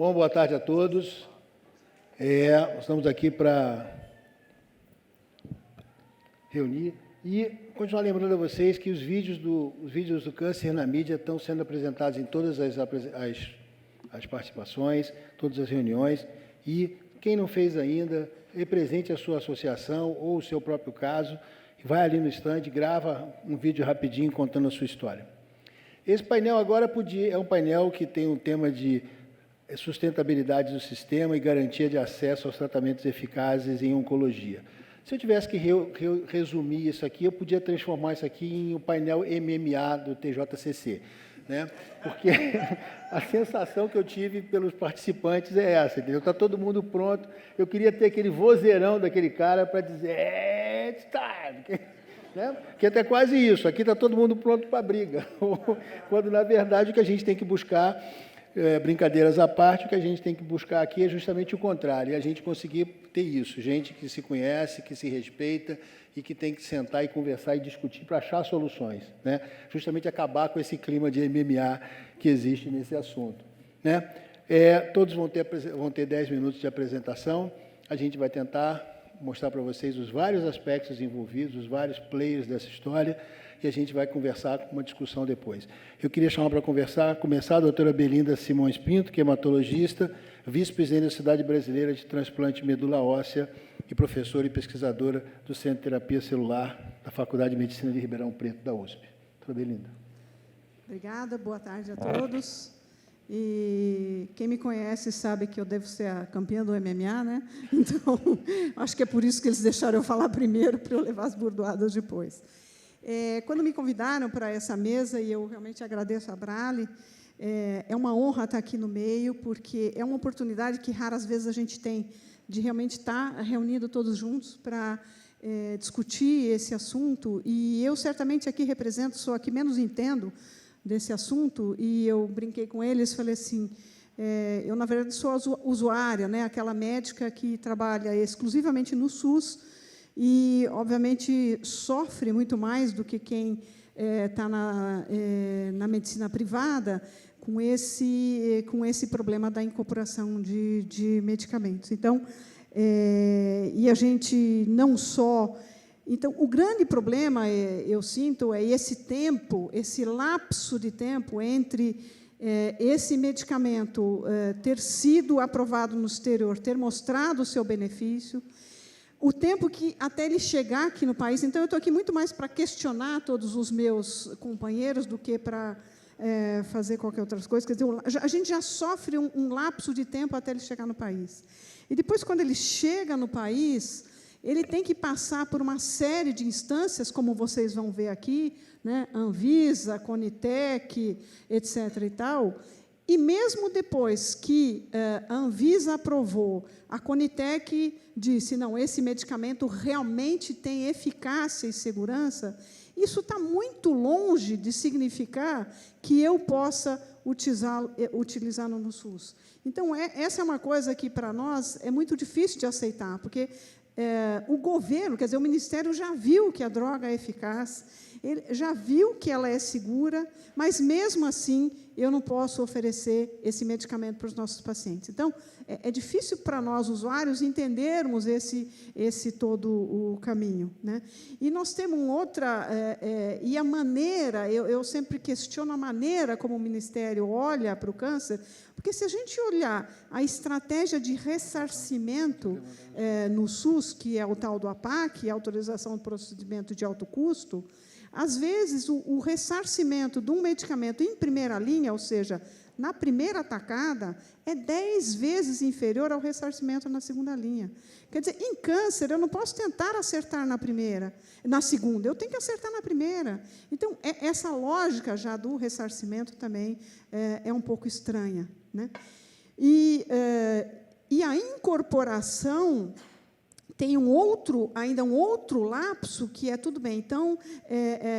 Bom, boa tarde a todos. Estamos aqui para reunir e continuar lembrando a vocês que os vídeos do câncer na mídia estão sendo apresentados em todas as participações, todas as reuniões, e quem não fez ainda, represente a sua associação ou o seu próprio caso, vai ali no stand, grava um vídeo rapidinho contando a sua história. Esse painel agora é um painel que tem um tema de sustentabilidade do sistema e garantia de acesso aos tratamentos eficazes em oncologia. Se eu tivesse que resumir isso aqui, eu podia transformar isso aqui em um painel MMA do TJCC, né? Porque a sensação que eu tive pelos participantes é essa, entendeu? Está todo mundo pronto, eu queria ter aquele vozeirão daquele cara para dizer, it's time, né? Que até quase isso, aqui está todo mundo pronto para a briga, quando, na verdade, o que a gente tem que buscar, brincadeiras à parte, o que a gente tem que buscar aqui é justamente o contrário, é a gente conseguir ter isso, gente que se conhece, que se respeita e que tem que sentar e conversar e discutir para achar soluções, né? Justamente acabar com esse clima de MMA que existe nesse assunto, né? Todos vão ter 10 minutos de apresentação, a gente vai tentar mostrar para vocês os vários aspectos envolvidos, os vários players dessa história, e a gente vai conversar com uma discussão depois. Eu queria chamar para começar a doutora Belinda Simões Pinto, que é hematologista, vice-presidente da Sociedade Brasileira de Transplante de Medula Óssea e professora e pesquisadora do Centro de Terapia Celular da Faculdade de Medicina de Ribeirão Preto, da USP. Doutora Belinda. Obrigada, boa tarde a todos. E quem me conhece sabe que eu devo ser a campeã do MMA, né? Então, acho que é por isso que eles deixaram eu falar primeiro, para eu levar as burdoadas depois. Quando me convidaram para essa mesa, e eu realmente agradeço a Brale, é uma honra estar aqui no meio, porque é uma oportunidade que raras vezes a gente tem de realmente estar reunido todos juntos para discutir esse assunto. E eu, certamente, aqui represento, sou a que menos entendo desse assunto, e eu brinquei com eles, falei assim, eu, na verdade, sou usuária, né, aquela médica que trabalha exclusivamente no SUS, e, obviamente, sofre muito mais do que quem está na medicina privada com esse problema da incorporação de medicamentos. Então, e a gente não só... Então, o grande problema, eu sinto, é esse tempo, esse lapso de tempo entre esse medicamento ter sido aprovado no exterior, ter mostrado o seu benefício, o tempo que até ele chegar aqui no país. Então, eu estou aqui muito mais para questionar todos os meus companheiros do que para fazer qualquer outra coisa. Quer dizer, a gente já sofre um lapso de tempo até ele chegar no país. E depois, quando ele chega no país, ele tem que passar por uma série de instâncias, como vocês vão ver aqui, né? Anvisa, Conitec, etc. e tal. E mesmo depois que a Anvisa aprovou, a Conitec disse, não, esse medicamento realmente tem eficácia e segurança, isso está muito longe de significar que eu possa utilizá-lo no SUS. Então, essa é uma coisa que, para nós, é muito difícil de aceitar, porque o governo, quer dizer, o Ministério já viu que a droga é eficaz, ele já viu que ela é segura, mas, mesmo assim, eu não posso oferecer esse medicamento para os nossos pacientes. Então, é difícil para nós, usuários, entendermos esse todo o caminho, né? E nós temos outra... e a maneira, eu sempre questiono a maneira como o Ministério olha para o câncer, porque, se a gente olhar a estratégia de ressarcimento no SUS, que é o tal do APAC, Autorização de Procedimento de Alto Custo, às vezes, o ressarcimento de um medicamento em primeira linha, ou seja, na primeira atacada, é 10 vezes inferior ao ressarcimento na segunda linha. Quer dizer, em câncer, eu não posso tentar acertar na segunda, eu tenho que acertar na primeira. Então, essa lógica já do ressarcimento também é um pouco estranha, né? E a incorporação tem ainda um outro lapso, que é tudo bem, então,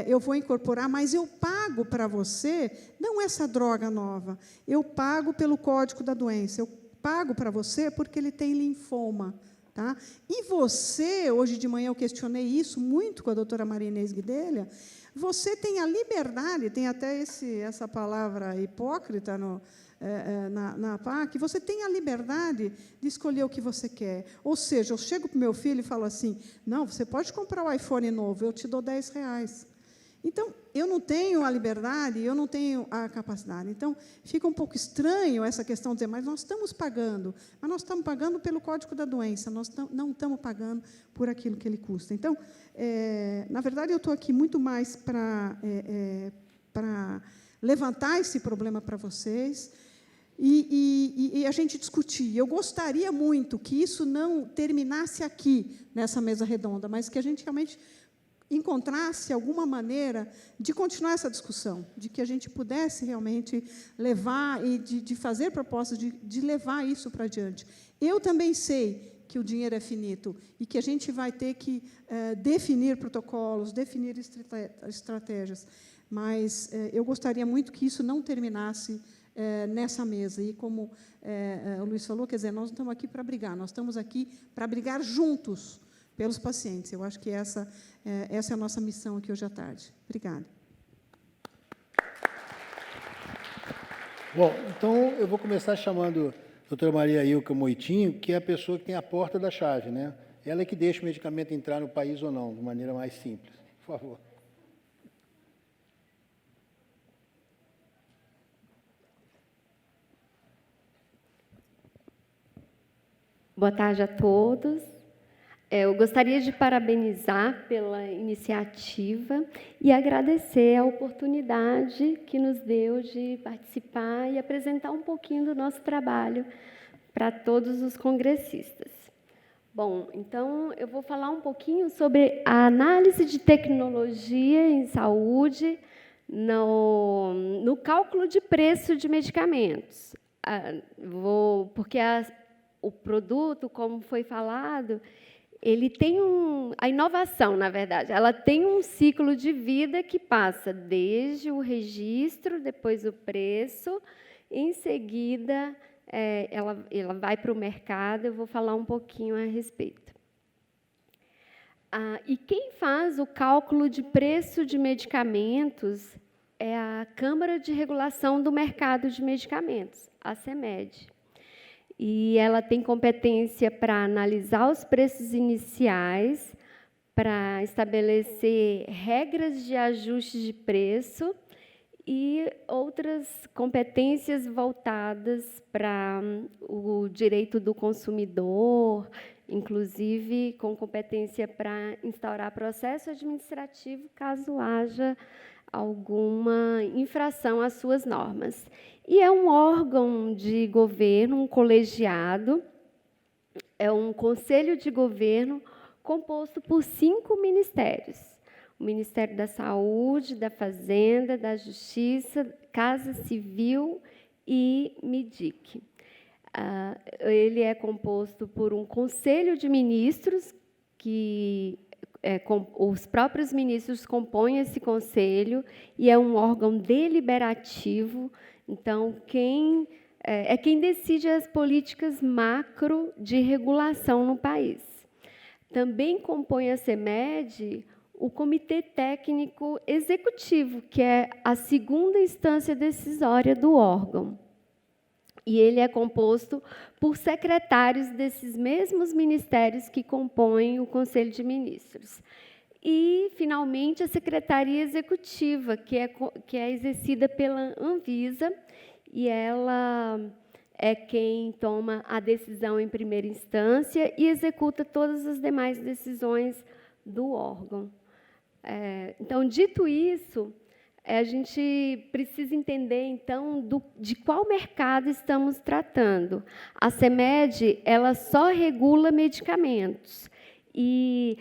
eu vou incorporar, mas eu pago para você, não essa droga nova, eu pago pelo código da doença, eu pago para você porque ele tem linfoma. Tá? E você, hoje de manhã eu questionei isso muito com a doutora Maria Inês Guidelha, você tem a liberdade, tem até essa palavra hipócrita na PAC, você tem a liberdade de escolher o que você quer. Ou seja, eu chego para o meu filho e falo assim, não, você pode comprar o iPhone novo, eu te dou R$10. Então, eu não tenho a liberdade, eu não tenho a capacidade. Então, fica um pouco estranho essa questão de dizer, mas nós estamos pagando pelo Código da Doença, nós não estamos pagando por aquilo que ele custa. Então, na verdade, eu estou aqui muito mais para levantar esse problema para vocês e a gente discutir. Eu gostaria muito que isso não terminasse aqui, nessa mesa redonda, mas que a gente realmente encontrasse alguma maneira de continuar essa discussão, de que a gente pudesse realmente levar e de fazer propostas, de levar isso para adiante. Eu também sei que o dinheiro é finito e que a gente vai ter que definir protocolos, definir estratégias, mas eu gostaria muito que isso não terminasse nessa mesa. E como o Luiz falou, quer dizer, nós não estamos aqui para brigar, nós estamos aqui para brigar juntos pelos pacientes. Eu acho que essa é a nossa missão aqui hoje à tarde. Obrigada. Bom, então eu vou começar chamando a doutora Maria Ilka Moitinho, que é a pessoa que tem a porta da chave, né? Ela é que deixa o medicamento entrar no país ou não, de maneira mais simples. Por favor. Boa tarde a todos. Eu gostaria de parabenizar pela iniciativa e agradecer a oportunidade que nos deu de participar e apresentar um pouquinho do nosso trabalho para todos os congressistas. Bom, então eu vou falar um pouquinho sobre a análise de tecnologia em saúde no cálculo de preço de medicamentos. Porque o produto, como foi falado, ele tem a inovação, na verdade, ela tem um ciclo de vida que passa desde o registro, depois o preço, em seguida ela vai para o mercado. Eu vou falar um pouquinho a respeito. E quem faz o cálculo de preço de medicamentos é a Câmara de Regulação do Mercado de Medicamentos, a CEMED. E ela tem competência para analisar os preços iniciais, para estabelecer regras de ajuste de preço e outras competências voltadas para o direito do consumidor, inclusive com competência para instaurar processo administrativo caso haja alguma infração às suas normas. E é um órgão de governo, um colegiado, é um conselho de governo composto por 5 ministérios: o Ministério da Saúde, da Fazenda, da Justiça, Casa Civil e MIDIC. Ele é composto por um conselho de ministros, que os próprios ministros compõem esse conselho, e é um órgão deliberativo. Então, quem decide as políticas macro de regulação no país. Também compõe a CEMED o Comitê Técnico Executivo, que é a segunda instância decisória do órgão. E ele é composto por secretários desses mesmos ministérios que compõem o Conselho de Ministros. E, finalmente, a Secretaria Executiva, que é exercida pela Anvisa, e ela é quem toma a decisão em primeira instância e executa todas as demais decisões do órgão. Então, dito isso, a gente precisa entender, então, de qual mercado estamos tratando. A CEMED, ela só regula medicamentos, e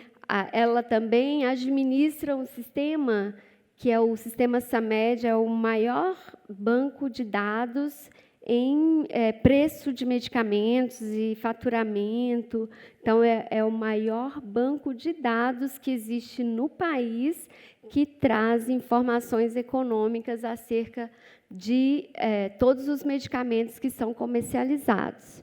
ela também administra um sistema, que é o sistema SAMED, é o maior banco de dados em preço de medicamentos e faturamento. Então, é o maior banco de dados que existe no país, que traz informações econômicas acerca de todos os medicamentos que são comercializados.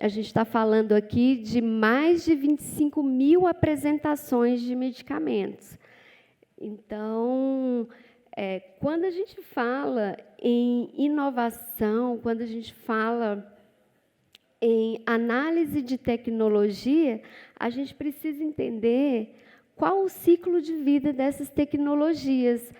A gente está falando aqui de mais de 25 mil apresentações de medicamentos. Então, Quando a gente fala em inovação, quando a gente fala em análise de tecnologia, a gente precisa entender qual o ciclo de vida dessas tecnologias.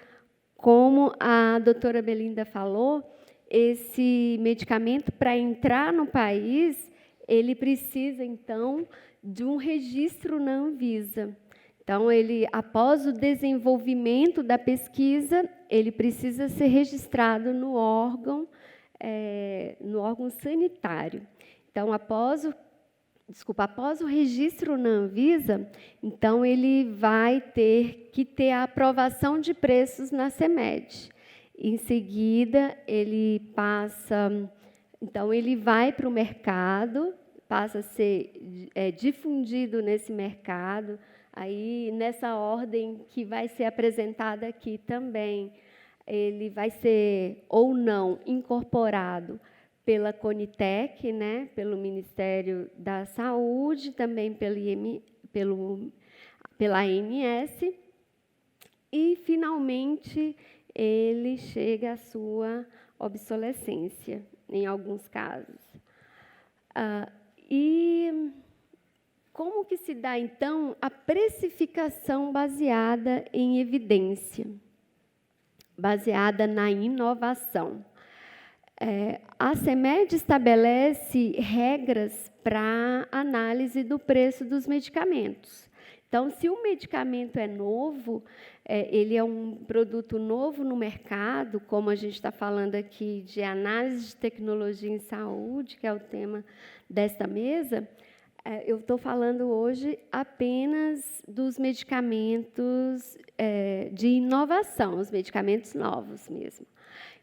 Como a doutora Belinda falou, esse medicamento, para entrar no país, ele precisa, então, de um registro na Anvisa. Então, após o desenvolvimento da pesquisa, ele precisa ser registrado no órgão sanitário. Então, após o registro na Anvisa, então ele vai ter que ter a aprovação de preços na CEMED. Em seguida, ele vai para o mercado, passa a ser difundido nesse mercado. Aí, nessa ordem que vai ser apresentada aqui também, ele vai ser ou não incorporado pela Conitec, né, pelo Ministério da Saúde, também pela ANS, e, finalmente, ele chega à sua obsolescência, em alguns casos. E como que se dá, então, a precificação baseada em evidência, baseada na inovação? A CEMED estabelece regras para análise do preço dos medicamentos. Então, se o medicamento é novo, ele é um produto novo no mercado, como a gente está falando aqui de análise de tecnologia em saúde, que é o tema desta mesa, eu estou falando hoje apenas dos medicamentos de inovação, os medicamentos novos mesmo.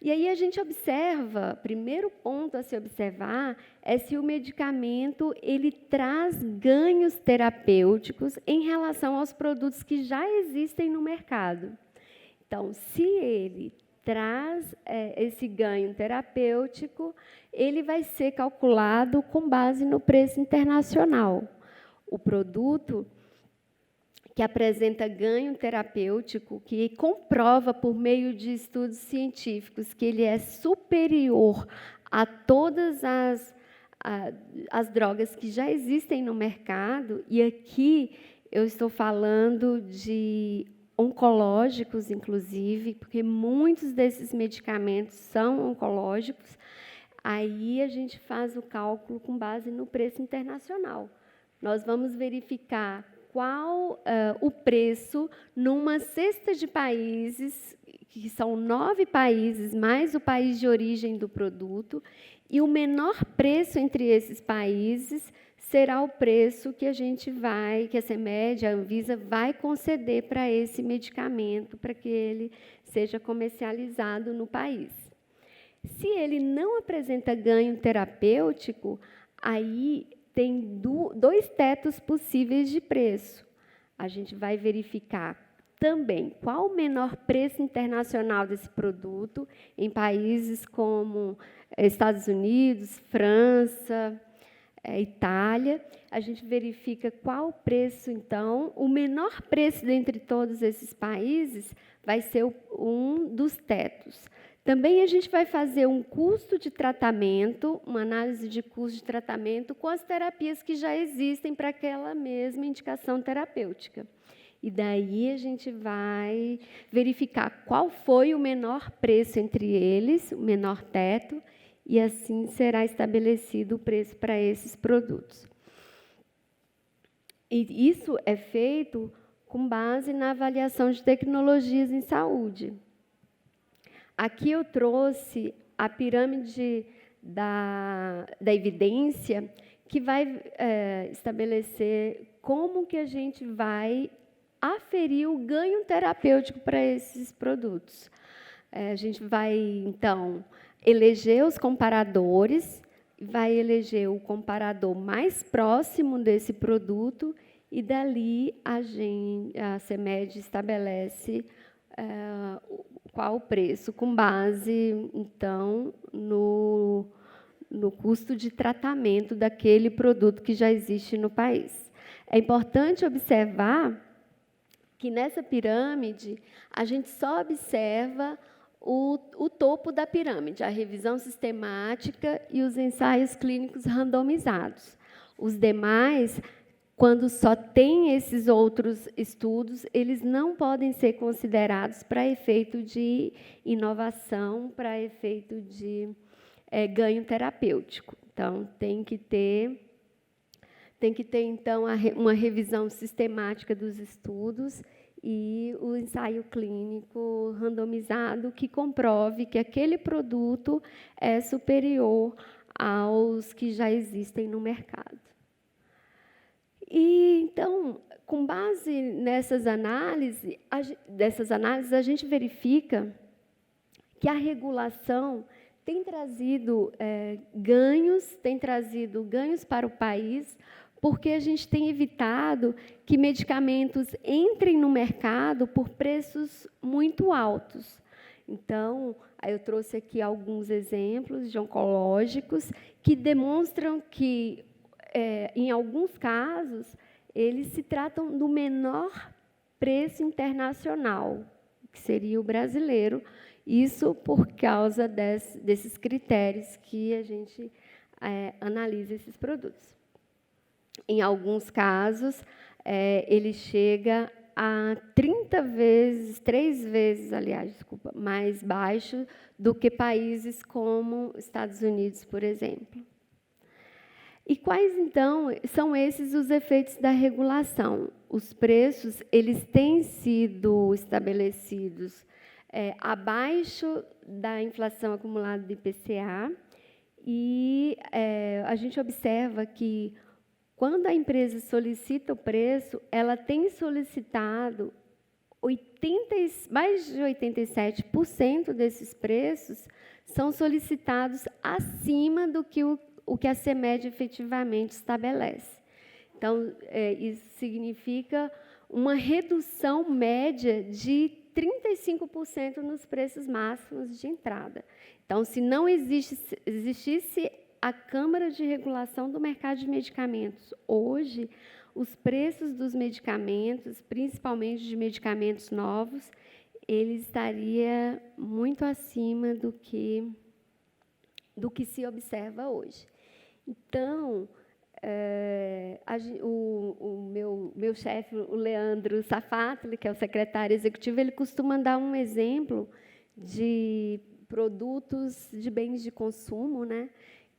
E aí a gente observa, primeiro ponto a se observar é se o medicamento ele traz ganhos terapêuticos em relação aos produtos que já existem no mercado. Então, se ele traz esse ganho terapêutico, ele vai ser calculado com base no preço internacional. O produto que apresenta ganho terapêutico, que comprova por meio de estudos científicos que ele é superior a todas as drogas que já existem no mercado, e aqui eu estou falando de oncológicos, inclusive, porque muitos desses medicamentos são oncológicos, aí a gente faz o cálculo com base no preço internacional. Nós vamos verificar qual o preço numa cesta de países, que são 9 países, mais o país de origem do produto, e o menor preço entre esses países será o preço que a CEMED, a Anvisa, vai conceder para esse medicamento, para que ele seja comercializado no país. Se ele não apresenta ganho terapêutico, aí tem 2 tetos possíveis de preço. A gente vai verificar também qual o menor preço internacional desse produto em países como Estados Unidos, França, Itália. A gente verifica qual o preço, então, o menor preço dentre todos esses países vai ser um dos tetos. Também a gente vai fazer um custo de tratamento, uma análise de custo de tratamento com as terapias que já existem para aquela mesma indicação terapêutica. E daí a gente vai verificar qual foi o menor preço entre eles, o menor teto, e assim será estabelecido o preço para esses produtos. E isso é feito com base na avaliação de tecnologias em saúde. Aqui eu trouxe a pirâmide da evidência, que vai estabelecer como que a gente vai aferir o ganho terapêutico para esses produtos. A gente vai, então, eleger os comparadores, vai eleger o comparador mais próximo desse produto, e dali a CEMED estabelece qual o preço, com base, então, no custo de tratamento daquele produto que já existe no país. É importante observar que nessa pirâmide a gente só observa o topo da pirâmide, a revisão sistemática e os ensaios clínicos randomizados. Os demais, quando só tem esses outros estudos, eles não podem ser considerados para efeito de inovação, para efeito de ganho terapêutico. Então, tem que ter então, uma revisão sistemática dos estudos e o ensaio clínico randomizado que comprove que aquele produto é superior aos que já existem no mercado. E, então, com base nessas análises, a gente verifica que a regulação tem trazido ganhos para o país, porque a gente tem evitado que medicamentos entrem no mercado por preços muito altos. Então, eu trouxe aqui alguns exemplos de oncológicos que demonstram que, em alguns casos, eles se tratam do menor preço internacional, que seria o brasileiro, isso por causa desses critérios que a gente analisa esses produtos. Em alguns casos, ele chega a 3 vezes, mais baixo do que países como Estados Unidos, por exemplo. E quais, então, são esses os efeitos da regulação? Os preços eles têm sido estabelecidos abaixo da inflação acumulada do IPCA, e a gente observa que, quando a empresa solicita o preço, ela tem solicitado mais de 87% desses preços são solicitados acima do que o que a CEMED efetivamente estabelece. Então, isso significa uma redução média de 35% nos preços máximos de entrada. Então, se não existisse a Câmara de Regulação do Mercado de Medicamentos, hoje, os preços dos medicamentos, principalmente de medicamentos novos, ele estaria muito acima do que se observa hoje. Então, o meu chefe, o Leandro Safatli, que é o secretário executivo, ele costuma dar um exemplo de produtos de bens de consumo, né,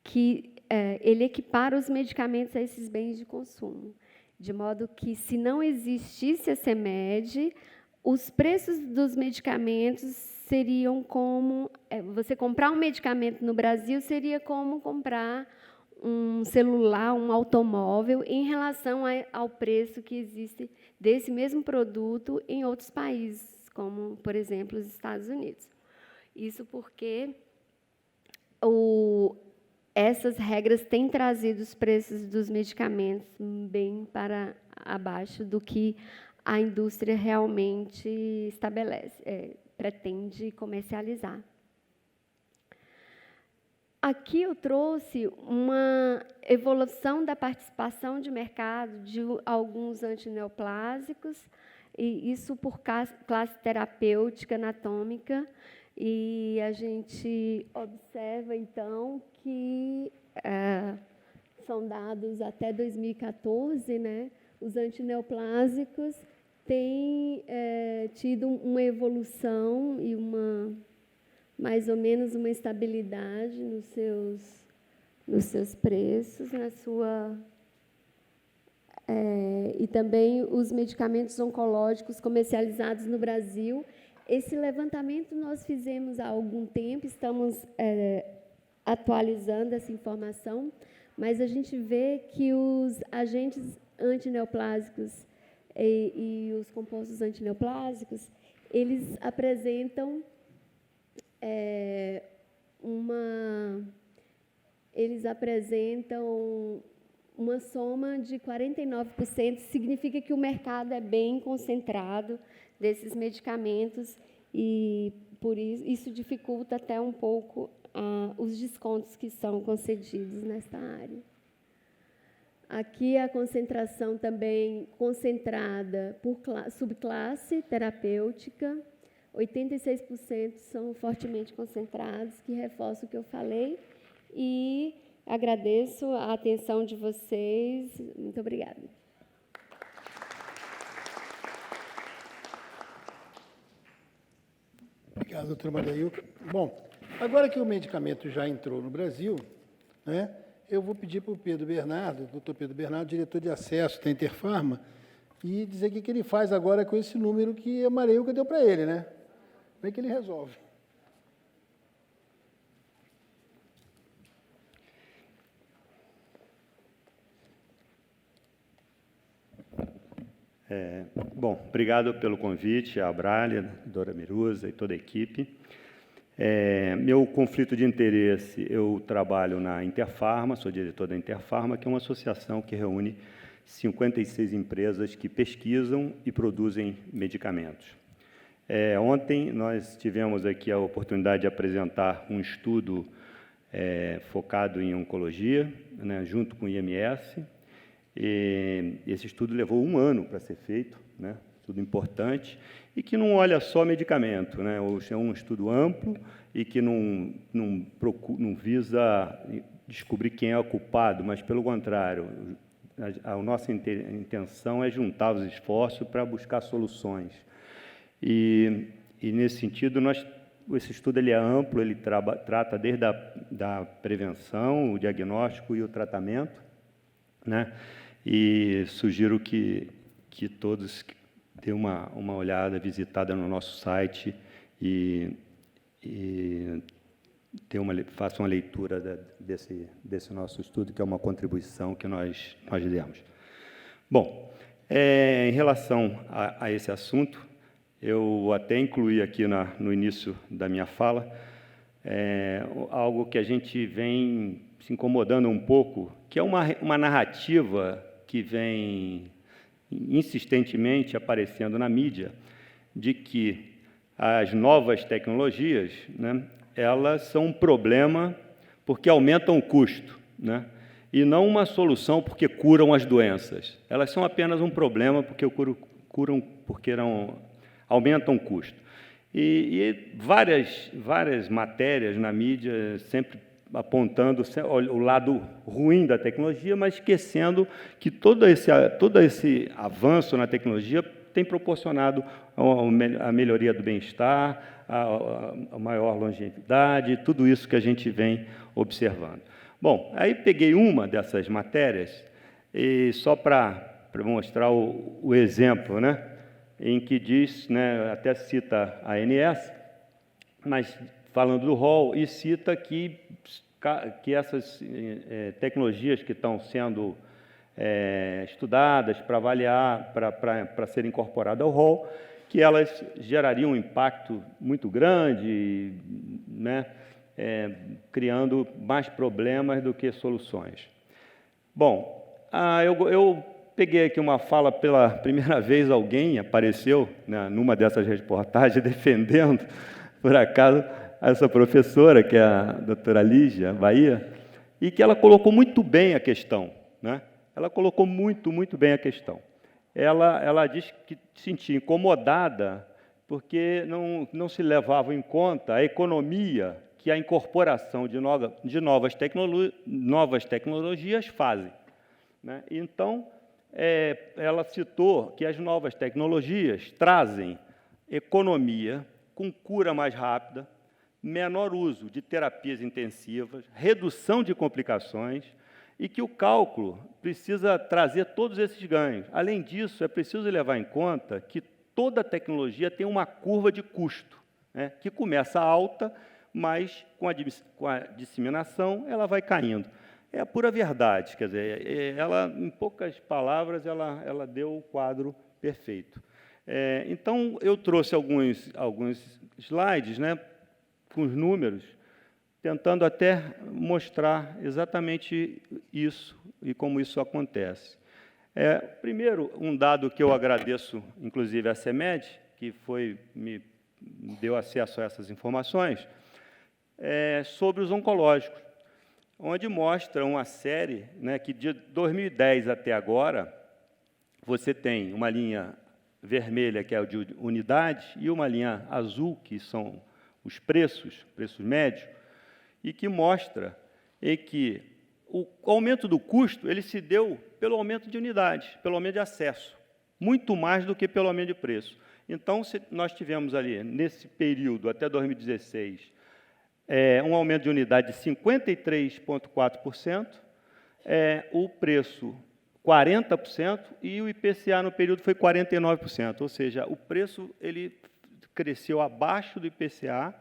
que ele equipara os medicamentos a esses bens de consumo, de modo que, se não existisse a CEMED, os preços dos medicamentos seriam como... você comprar um medicamento no Brasil seria como comprar um celular, um automóvel, em relação ao preço que existe desse mesmo produto em outros países, como, por exemplo, os Estados Unidos. Isso porque essas regras têm trazido os preços dos medicamentos bem para abaixo do que a indústria realmente pretende comercializar. Aqui eu trouxe uma evolução da participação de mercado de alguns antineoplásicos, e isso por classe terapêutica anatômica, e a gente observa, então, que são dados até 2014, né, os antineoplásicos têm tido uma evolução e mais ou menos uma estabilidade nos seus preços, e também os medicamentos oncológicos comercializados no Brasil. Esse levantamento nós fizemos há algum tempo, estamos atualizando essa informação, mas a gente vê que os agentes antineoplásicos e os compostos antineoplásicos, eles apresentam uma soma de 49%, significa que o mercado é bem concentrado desses medicamentos, e por isso dificulta até um pouco os descontos que são concedidos nesta área. Aqui a concentração também concentrada por subclasse terapêutica, 86% são fortemente concentrados, que reforça o que eu falei, e agradeço a atenção de vocês. Muito obrigada. Obrigado, doutora Maria Ilka. Bom, agora que o medicamento já entrou no Brasil, né, eu vou pedir para o Pedro Bernardo, doutor Pedro Bernardo, diretor de acesso da Interfarma, e dizer o que ele faz agora com esse número que a Maria Ilka deu para ele, né? Como é que ele resolve? Bom, obrigado pelo convite, a Brália, a Dora Miruza e toda a equipe. Meu conflito de interesse, eu trabalho na Interfarma, sou diretor da Interfarma, que é uma associação que reúne 56 empresas que pesquisam e produzem medicamentos. Ontem nós tivemos aqui a oportunidade de apresentar um estudo focado em oncologia, né, junto com o IMS. E esse estudo levou 1 ano para ser feito, né, estudo importante, e que não olha só medicamento, né, é um estudo amplo e que não visa descobrir quem é o culpado, mas, pelo contrário, a nossa intenção é juntar os esforços para buscar soluções. E nesse sentido, esse estudo ele é amplo, ele trata desde da prevenção, o diagnóstico e o tratamento, né? E sugiro que todos dêem uma olhada, visitada no nosso site e façam uma leitura desse nosso estudo, que é uma contribuição que nós demos. Bom, em relação a esse assunto, eu até incluí aqui no início da minha fala algo que a gente vem se incomodando um pouco, que é uma narrativa que vem insistentemente aparecendo na mídia, de que as novas tecnologias, né, elas são um problema porque aumentam o custo, né, e não uma solução porque curam as doenças. Elas são apenas um problema porque aumentam o custo. E várias matérias na mídia sempre apontando o lado ruim da tecnologia, mas esquecendo que todo esse avanço na tecnologia tem proporcionado a melhoria do bem-estar, a maior longevidade, tudo isso que a gente vem observando. Bom, aí peguei uma dessas matérias, e só para mostrar o exemplo, né, em que diz, né, até cita a ANS, mas falando do rol, e cita que essas tecnologias que estão sendo estudadas para avaliar, para serem incorporadas ao rol, que elas gerariam um impacto muito grande, né, criando mais problemas do que soluções. Bom, eu peguei aqui uma fala, pela primeira vez alguém apareceu, né, numa dessas reportagens defendendo, por acaso, essa professora, que é a doutora Lígia Bahia, e que ela colocou muito bem a questão, né? Ela colocou muito bem a questão. Ela disse que se sentia incomodada porque não se levava em conta a economia que a incorporação de novas tecnologias fazem, né? Então, ela citou que as novas tecnologias trazem economia com cura mais rápida, menor uso de terapias intensivas, redução de complicações, e que o cálculo precisa trazer todos esses ganhos. Além disso, é preciso levar em conta que toda tecnologia tem uma curva de custo, né, que começa alta, mas com a disseminação ela vai caindo. É a pura verdade, quer dizer, ela, em poucas palavras, ela deu o quadro perfeito. Então, eu trouxe alguns slides, né, com os números, tentando até mostrar exatamente isso e como isso acontece. Primeiro, um dado que eu agradeço, inclusive, à CEMED, que me deu acesso a essas informações, sobre os oncológicos. onde mostra uma série, né, que de 2010 até agora, você tem uma linha vermelha, que é o de unidade, e uma linha azul, que são os preços médios, e que mostra que o aumento do custo ele se deu pelo aumento de unidades, pelo aumento de acesso, muito mais do que pelo aumento de preço. Então, nós tivemos ali, nesse período, até 2016, um aumento de unidade de 53,4%, o preço 40%, e o IPCA no período foi 49%, ou seja, o preço ele cresceu abaixo do IPCA,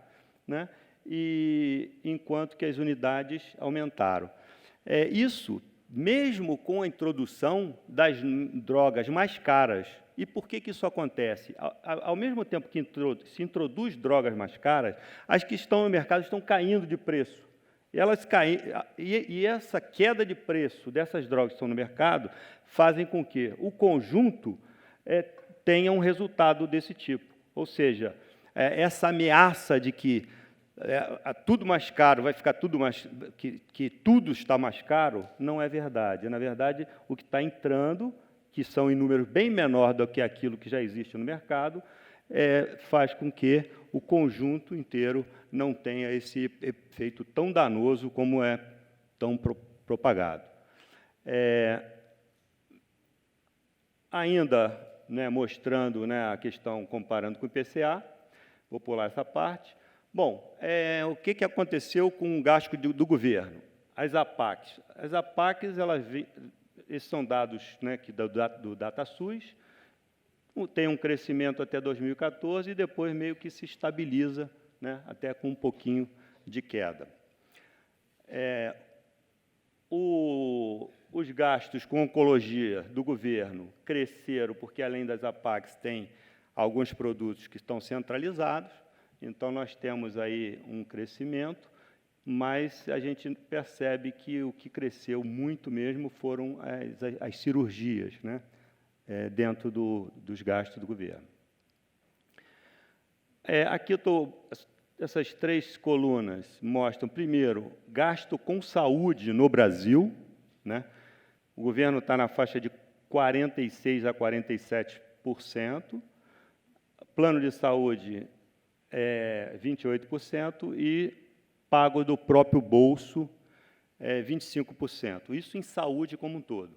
né, enquanto que as unidades aumentaram. Isso, mesmo com a introdução das drogas mais caras. E por que isso acontece? Ao mesmo tempo que se introduz drogas mais caras, as que estão no mercado estão caindo de preço. E essa queda de preço dessas drogas que estão no mercado fazem com que o conjunto tenha um resultado desse tipo. Ou seja, essa ameaça de que tudo mais caro, vai ficar tudo mais... que tudo está mais caro, não é verdade. Na verdade, o que está entrando, que são em números bem menor do que aquilo que já existe no mercado, faz com que o conjunto inteiro não tenha esse efeito tão danoso como é tão propagado. Ainda, né, mostrando, né, a questão comparando com o IPCA, vou pular essa parte. Bom, o que aconteceu com o gasto do governo? As APACs. As APACs, esses são dados, né, do DataSUS, tem um crescimento até 2014 e depois meio que se estabiliza, né, até com um pouquinho de queda. Os gastos com oncologia do governo cresceram porque, além das APACs, tem alguns produtos que estão centralizados. Então, nós temos aí um crescimento, mas a gente percebe que o que cresceu muito mesmo foram as cirurgias, né, dentro dos gastos do governo. Aqui essas três colunas mostram, primeiro, gasto com saúde no Brasil, né? O governo está na faixa de 46% a 47%, plano de saúde 28% e pago do próprio bolso 25%. Isso em saúde como um todo.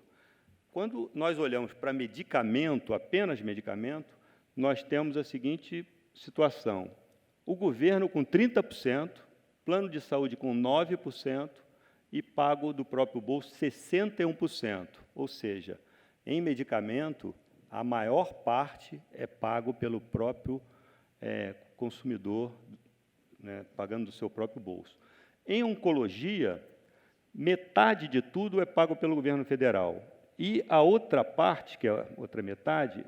Quando nós olhamos para medicamento, apenas medicamento, nós temos a seguinte situação: o governo com 30%, plano de saúde com 9% e pago do próprio bolso 61%. Ou seja, em medicamento, a maior parte é pago pelo próprio consumidor, né, pagando do seu próprio bolso. Em oncologia, metade de tudo é pago pelo governo federal. E a outra parte, que é a outra metade,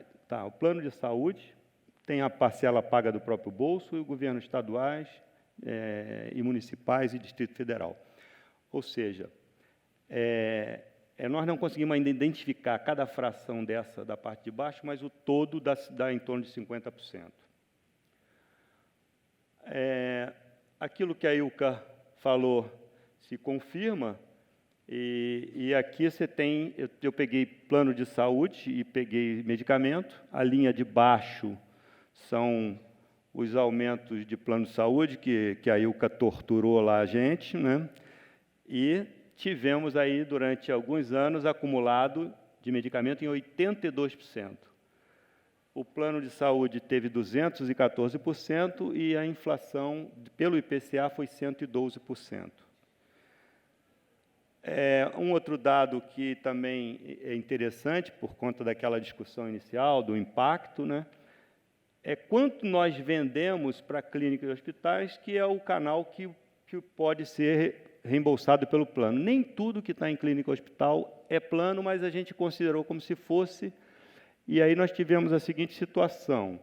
o plano de saúde, tem a parcela paga do próprio bolso, e o governo estaduais e municipais e Distrito Federal. Ou seja, nós não conseguimos ainda identificar cada fração dessa da parte de baixo, mas o todo dá em torno de 50%. Aquilo que a Ilka falou se confirma, e aqui você tem, eu peguei plano de saúde e peguei medicamento, a linha de baixo são os aumentos de plano de saúde, que a Ilka torturou lá a gente, né? E tivemos aí, durante alguns anos, acumulado de medicamento em 82%. O plano de saúde teve 214% e a inflação pelo IPCA foi 112%. Um outro dado que também é interessante, por conta daquela discussão inicial, do impacto, né, é quanto nós vendemos para clínicas e hospitais, que é o canal que pode ser reembolsado pelo plano. Nem tudo que está em clínica e hospital é plano, mas a gente considerou como se fosse. E aí nós tivemos a seguinte situação.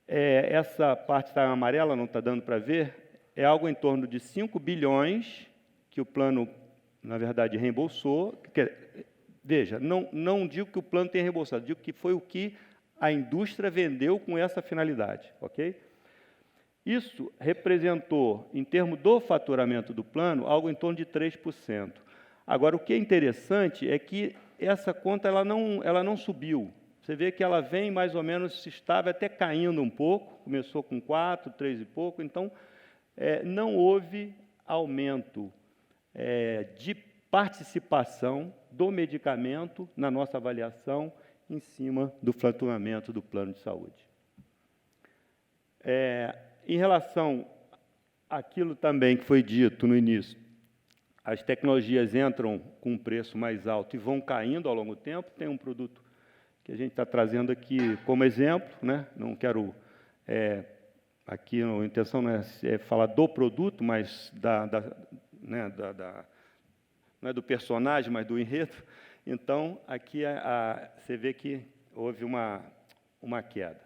Essa parte está amarela, não está dando para ver, é algo em torno de 5 bilhões que o plano, na verdade, reembolsou. Veja, não digo que o plano tenha reembolsado, digo que foi o que a indústria vendeu com essa finalidade, ok? Isso representou, em termos do faturamento do plano, algo em torno de 3%. Agora, o que é interessante é que essa conta ela não subiu. Você vê que ela vem mais ou menos estável, até caindo um pouco, começou com 4, 3 e pouco, então não houve aumento de participação do medicamento na nossa avaliação em cima do faturamento do plano de saúde. Em relação àquilo também que foi dito no início, as tecnologias entram com um preço mais alto e vão caindo ao longo do tempo. Tem um produto que a gente está trazendo aqui como exemplo, né? Não quero, aqui a intenção não é falar do produto, mas não é do personagem, mas do enredo. Então, aqui você vê que houve uma queda.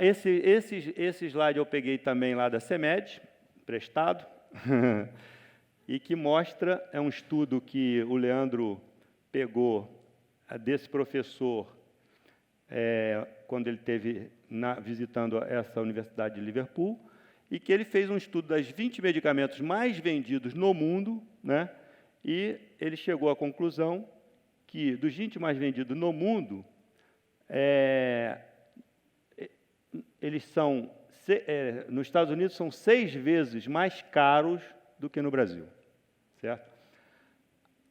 Esse slide eu peguei também lá da CEMED, emprestado, e que mostra, é um estudo que o Leandro pegou desse professor, quando ele esteve visitando essa Universidade de Liverpool, e que ele fez um estudo das 20 medicamentos mais vendidos no mundo, né? E ele chegou à conclusão que, dos 20 mais vendidos no mundo, eles são, nos Estados Unidos, são 6 vezes mais caros do que no Brasil, certo?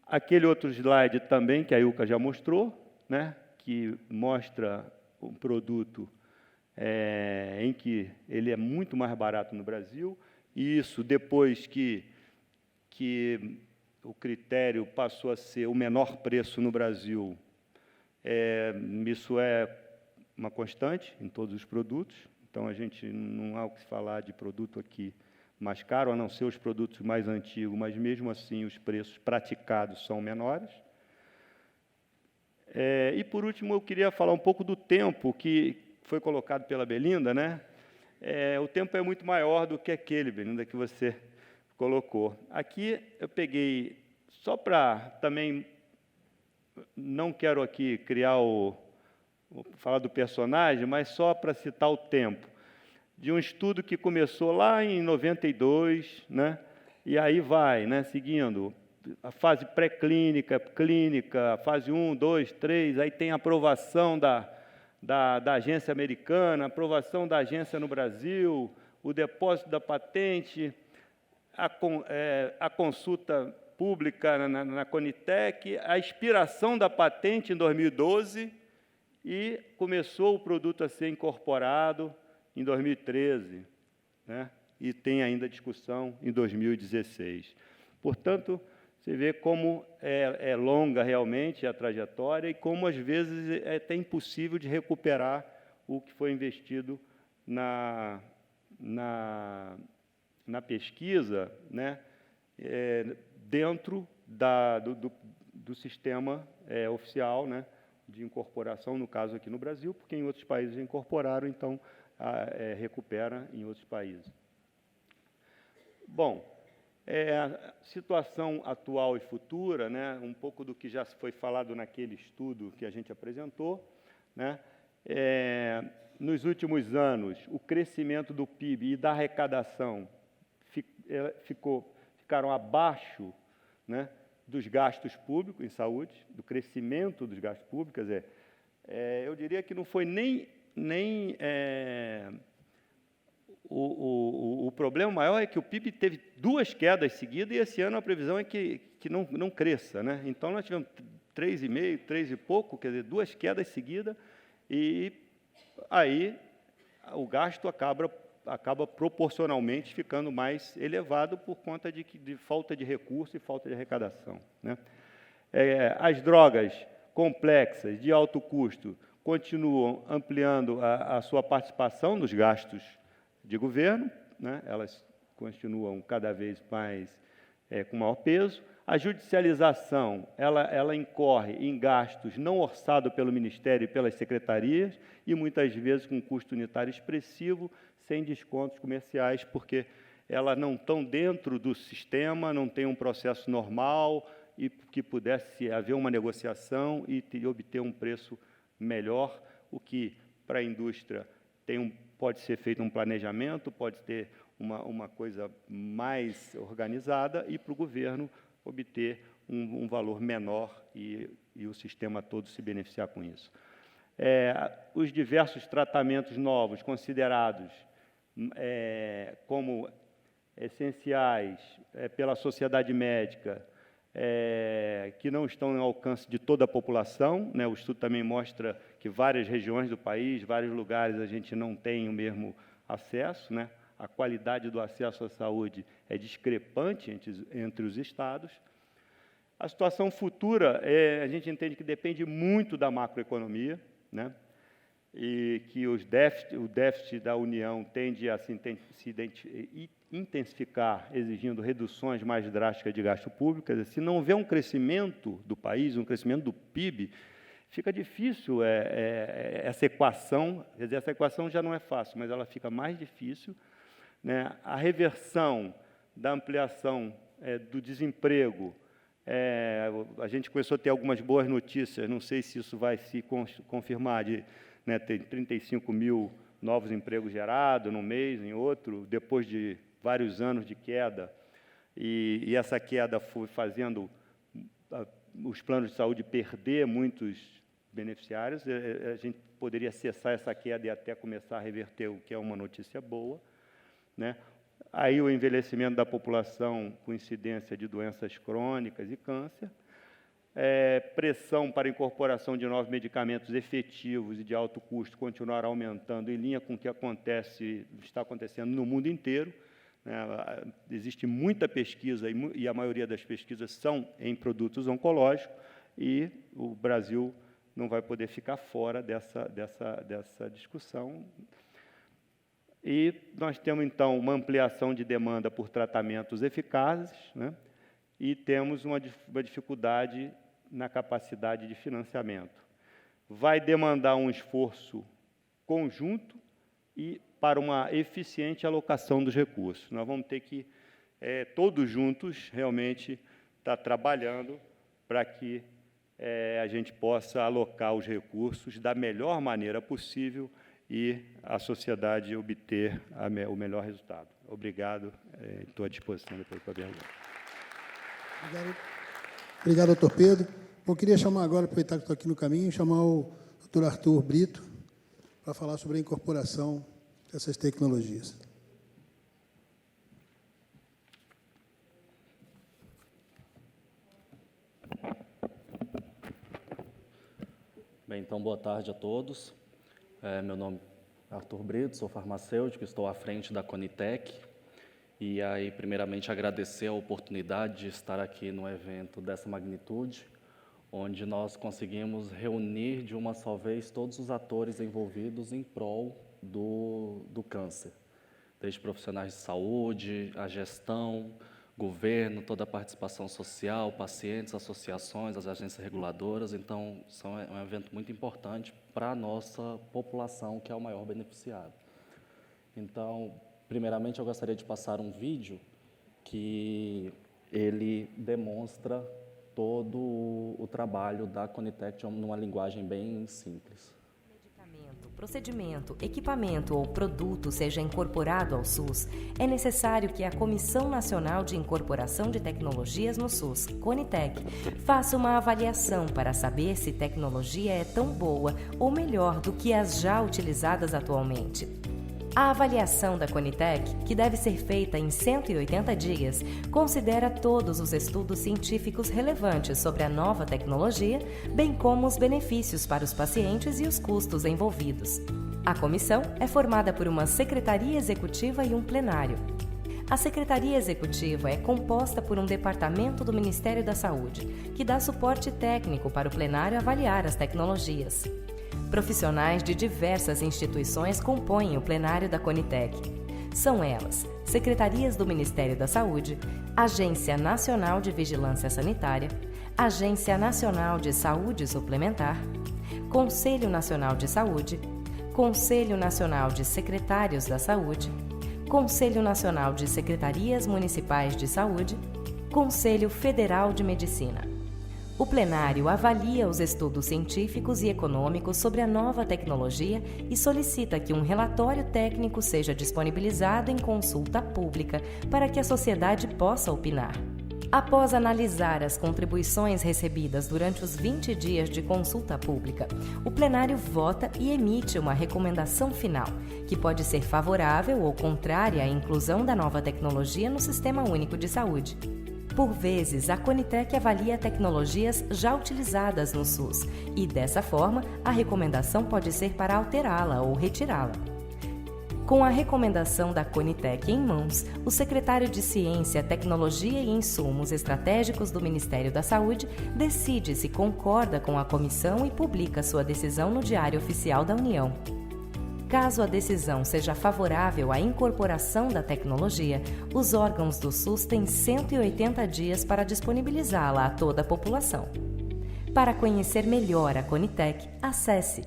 Aquele outro slide também, que a Ilka já mostrou, né, que mostra um produto em que ele é muito mais barato no Brasil, e isso depois que o critério passou a ser o menor preço no Brasil, isso é uma constante em todos os produtos, então a gente não há o que se falar de produto aqui mais caro, a não ser os produtos mais antigos, mas mesmo assim os preços praticados são menores. E, por último, eu queria falar um pouco do tempo que foi colocado pela Belinda, né? O tempo é muito maior do que aquele, Belinda, que você colocou. Aqui eu peguei, só para também, não quero aqui falar do personagem, mas só para citar o tempo, de um estudo que começou lá em 92, né? E aí vai, né, seguindo a fase pré-clínica, clínica, fase 1, 2, 3, aí tem a aprovação da agência americana, aprovação da agência no Brasil, o depósito da patente, a consulta pública na Conitec, a expiração da patente em 2012 e começou o produto a ser incorporado em 2013, né? E tem ainda discussão em 2016. Portanto, você vê como é longa realmente a trajetória e como, às vezes, é até impossível de recuperar o que foi investido na pesquisa, né? Dentro do sistema oficial, né? De incorporação, no caso aqui no Brasil, porque em outros países incorporaram, então, recupera em outros países. Bom, a situação atual e futura, né, um pouco do que já foi falado naquele estudo que a gente apresentou, né, nos últimos anos, o crescimento do PIB e da arrecadação ficaram abaixo, né, dos gastos públicos em saúde, do crescimento dos gastos públicos. Quer dizer, eu diria que não foi nem o problema maior é que o PIB teve 2 quedas seguidas e esse ano a previsão é que não cresça, né? Então, nós tivemos 3,5, 3 e pouco, quer dizer, 2 quedas seguidas, e aí o gasto acaba proporcionalmente ficando mais elevado por conta de falta de recurso e falta de arrecadação, né? As drogas complexas, de alto custo, continuam ampliando a sua participação nos gastos de governo, né? Elas continuam cada vez mais com maior peso. A judicialização, ela incorre em gastos não orçados pelo Ministério e pelas secretarias, e muitas vezes com custo unitário expressivo, sem descontos comerciais, porque elas não estão dentro do sistema, não tem um processo normal, e que pudesse haver uma negociação e obter um preço melhor, o que, para a indústria, pode ser feito um planejamento, pode ter uma coisa mais organizada e para o governo obter um valor menor e o sistema todo se beneficiar com isso. Os diversos tratamentos novos considerados como essenciais pela sociedade médica, que não estão ao alcance de toda a população, né? O estudo também mostra que várias regiões do país, vários lugares, a gente não tem o mesmo acesso, né? A qualidade do acesso à saúde é discrepante entre os estados. A situação futura, a gente entende que depende muito da macroeconomia, né? E que o déficit da União tende a se intensificar, exigindo reduções mais drásticas de gasto público. Quer dizer, se não houver um crescimento do país, um crescimento do PIB, fica difícil essa equação. Quer dizer, essa equação já não é fácil, mas ela fica mais difícil, né? A reversão da ampliação do desemprego, a gente começou a ter algumas boas notícias, não sei se isso vai se confirmar, né, tem 35 mil novos empregos gerados num mês, em outro, depois de vários anos de queda, e essa queda foi fazendo os planos de saúde perder muitos beneficiários. A gente poderia cessar essa queda e até começar a reverter, o que é uma notícia boa, né? Aí o envelhecimento da população com incidência de doenças crônicas e câncer, pressão para a incorporação de novos medicamentos efetivos e de alto custo continuará aumentando em linha com o que está acontecendo no mundo inteiro, né? Existe muita pesquisa e a maioria das pesquisas são em produtos oncológicos e o Brasil não vai poder ficar fora dessa discussão. E nós temos, então, uma ampliação de demanda por tratamentos eficazes, né? E temos uma dificuldade na capacidade de financiamento. Vai demandar um esforço conjunto e para uma eficiente alocação dos recursos. Nós vamos ter que, todos juntos, realmente, estar trabalhando para que a gente possa alocar os recursos da melhor maneira possível e a sociedade obter o melhor resultado. Obrigado, estou à disposição depois para a pergunta. Obrigado, doutor Pedro. Bom, queria chamar agora, aproveitar que estou aqui no caminho, chamar o doutor Arthur Brito para falar sobre a incorporação dessas tecnologias. Bem, então, boa tarde a todos. Meu nome é Arthur Brito, sou farmacêutico, estou à frente da Conitec. E aí, primeiramente, agradecer a oportunidade de estar aqui no evento dessa magnitude, onde nós conseguimos reunir de uma só vez todos os atores envolvidos em prol do câncer, desde profissionais de saúde, a gestão, governo, toda a participação social, pacientes, associações, as agências reguladoras. Então, é um evento muito importante para a nossa população, que é o maior beneficiado. Então, primeiramente, eu gostaria de passar um vídeo que ele demonstra todo o trabalho da Conitec numa linguagem bem simples. Procedimento, equipamento ou produto seja incorporado ao SUS, é necessário que a Comissão Nacional de Incorporação de Tecnologias no SUS, Conitec, faça uma avaliação para saber se tecnologia é tão boa ou melhor do que as já utilizadas atualmente. A avaliação da Conitec, que deve ser feita em 180 dias, considera todos os estudos científicos relevantes sobre a nova tecnologia, bem como os benefícios para os pacientes e os custos envolvidos. A comissão é formada por uma secretaria executiva e um plenário. A Secretaria Executiva é composta por um departamento do Ministério da Saúde, que dá suporte técnico para o plenário avaliar as tecnologias. Profissionais de diversas instituições compõem o plenário da Conitec. São elas: Secretarias do Ministério da Saúde, Agência Nacional de Vigilância Sanitária, Agência Nacional de Saúde Suplementar, Conselho Nacional de Saúde, Conselho Nacional de Secretários da Saúde, Conselho Nacional de Secretarias Municipais de Saúde, Conselho Federal de Medicina. O plenário avalia os estudos científicos e econômicos sobre a nova tecnologia e solicita que um relatório técnico seja disponibilizado em consulta pública para que a sociedade possa opinar. Após analisar as contribuições recebidas durante os 20 dias de consulta pública, o plenário vota e emite uma recomendação final, que pode ser favorável ou contrária à inclusão da nova tecnologia no Sistema Único de Saúde. Por vezes, a Conitec avalia tecnologias já utilizadas no SUS e, dessa forma, a recomendação pode ser para alterá-la ou retirá-la. Com a recomendação da Conitec em mãos, o secretário de Ciência, Tecnologia e Insumos Estratégicos do Ministério da Saúde decide se concorda com a comissão e publica sua decisão no Diário Oficial da União. Caso a decisão seja favorável à incorporação da tecnologia, os órgãos do SUS têm 180 dias para disponibilizá-la a toda a população. Para conhecer melhor a Conitec, acesse.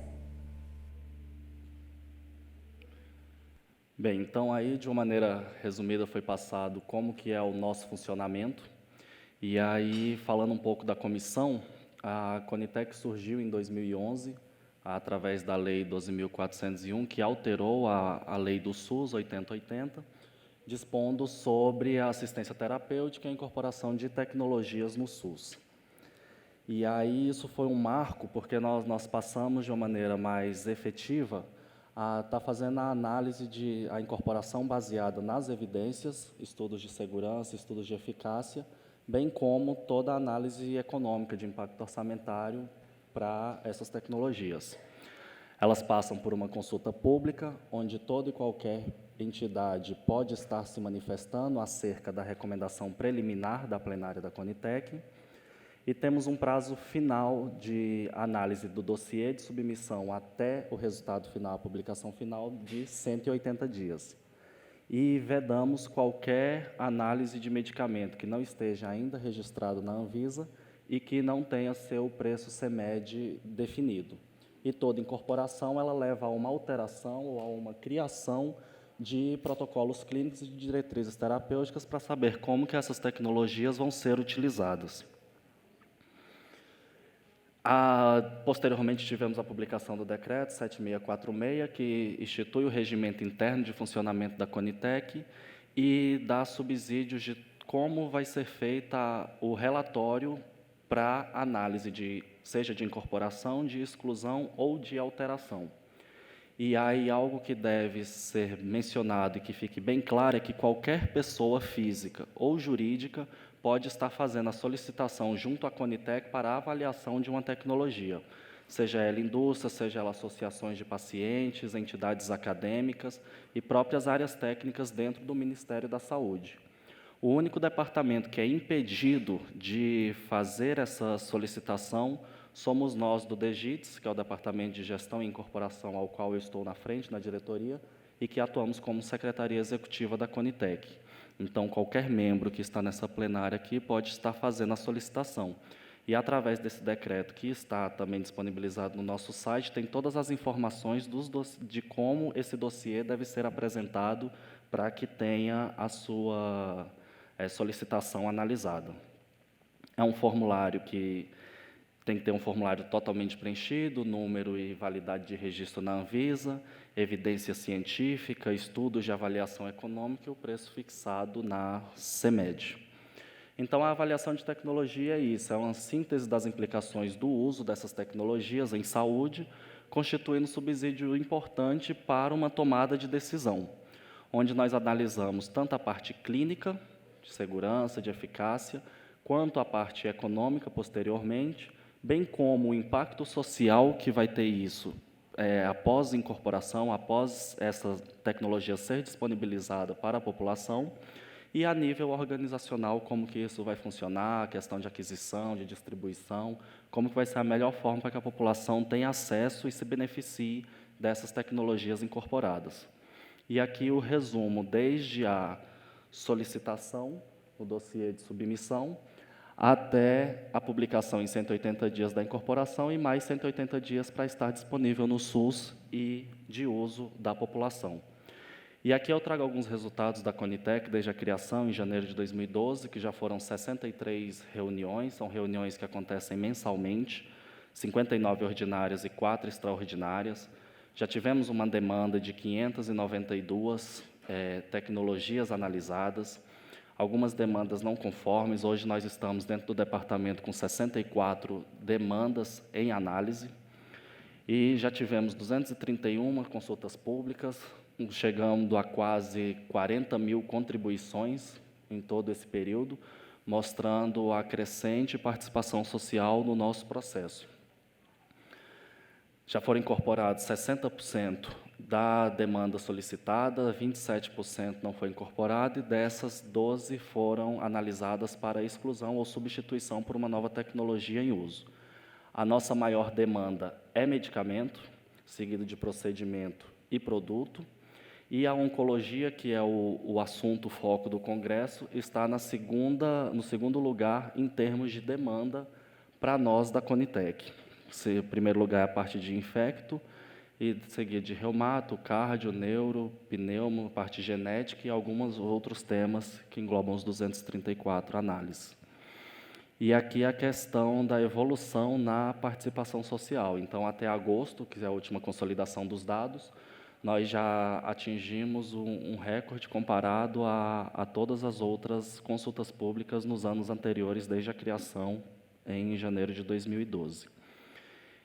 Bem, então aí de uma maneira resumida foi passado como que é o nosso funcionamento. E aí, falando um pouco da comissão, a Conitec surgiu em 2011, através da Lei 12.401, que alterou a Lei do SUS 8080, dispondo sobre a assistência terapêutica e a incorporação de tecnologias no SUS. E aí isso foi um marco, porque nós passamos de uma maneira mais efetiva a estar fazendo a análise de a incorporação baseada nas evidências, estudos de segurança, estudos de eficácia, bem como toda a análise econômica de impacto orçamentário para essas tecnologias. Elas passam por uma consulta pública, onde toda e qualquer entidade pode estar se manifestando acerca da recomendação preliminar da plenária da Conitec, e temos um prazo final de análise do dossiê de submissão até o resultado final, a publicação final, de 180 dias. E vedamos qualquer análise de medicamento que não esteja ainda registrado na Anvisa e que não tenha seu preço CMED definido. E toda incorporação ela leva a uma alteração ou a uma criação de protocolos clínicos e de diretrizes terapêuticas para saber como que essas tecnologias vão ser utilizadas. Posteriormente, tivemos a publicação do decreto 7646, que institui o regimento interno de funcionamento da Conitec e dá subsídios de como vai ser feita o relatório para análise, seja de incorporação, de exclusão ou de alteração. E aí algo que deve ser mencionado e que fique bem claro é que qualquer pessoa física ou jurídica pode estar fazendo a solicitação junto à Conitec para a avaliação de uma tecnologia, seja ela indústria, seja ela associações de pacientes, entidades acadêmicas e próprias áreas técnicas dentro do Ministério da Saúde. O único departamento que é impedido de fazer essa solicitação somos nós do DEGITS, que é o Departamento de Gestão e Incorporação, ao qual eu estou na frente, na diretoria, e que atuamos como Secretaria Executiva da Conitec. Então, qualquer membro que está nessa plenária aqui pode estar fazendo a solicitação. E, através desse decreto, que está também disponibilizado no nosso site, tem todas as informações de como esse dossiê deve ser apresentado para que tenha a sua solicitação analisada. É um formulário que tem que ter um formulário totalmente preenchido, número e validade de registro na Anvisa, evidência científica, estudos de avaliação econômica e o preço fixado na CMED. Então, a avaliação de tecnologia é isso, é uma síntese das implicações do uso dessas tecnologias em saúde, constituindo um subsídio importante para uma tomada de decisão, onde nós analisamos tanto a parte clínica, de segurança, de eficácia, quanto a parte econômica posteriormente, bem como o impacto social que vai ter isso após a incorporação, após essa tecnologia ser disponibilizada para a população, e a nível organizacional, como que isso vai funcionar, a questão de aquisição, de distribuição, como que vai ser a melhor forma para que a população tenha acesso e se beneficie dessas tecnologias incorporadas. E aqui o resumo, desde a solicitação, o dossiê de submissão, até a publicação em 180 dias da incorporação e mais 180 dias para estar disponível no SUS e de uso da população. E aqui eu trago alguns resultados da Conitec desde a criação, em janeiro de 2012, que já foram 63 reuniões, são reuniões que acontecem mensalmente, 59 ordinárias e 4 extraordinárias. Já tivemos uma demanda de 592 tecnologias analisadas, algumas demandas não conformes. Hoje nós estamos dentro do departamento com 64 demandas em análise, e já tivemos 231 consultas públicas, chegando a quase 40 mil contribuições em todo esse período, mostrando a crescente participação social no nosso processo. Já foram incorporados 60% da demanda solicitada, 27% não foi incorporado, e dessas, 12 foram analisadas para exclusão ou substituição por uma nova tecnologia em uso. A nossa maior demanda é medicamento, seguido de procedimento e produto, e a oncologia, que é o assunto foco do Congresso, está no segundo lugar em termos de demanda para nós da Conitec. Em primeiro lugar é a parte de infecto, e seguido de reumato, cardio, neuro, pneumo, parte genética e alguns outros temas que englobam os 234 análises. E aqui a questão da evolução na participação social. Então, até agosto, que é a última consolidação dos dados, nós já atingimos um recorde comparado a todas as outras consultas públicas nos anos anteriores, desde a criação em janeiro de 2012.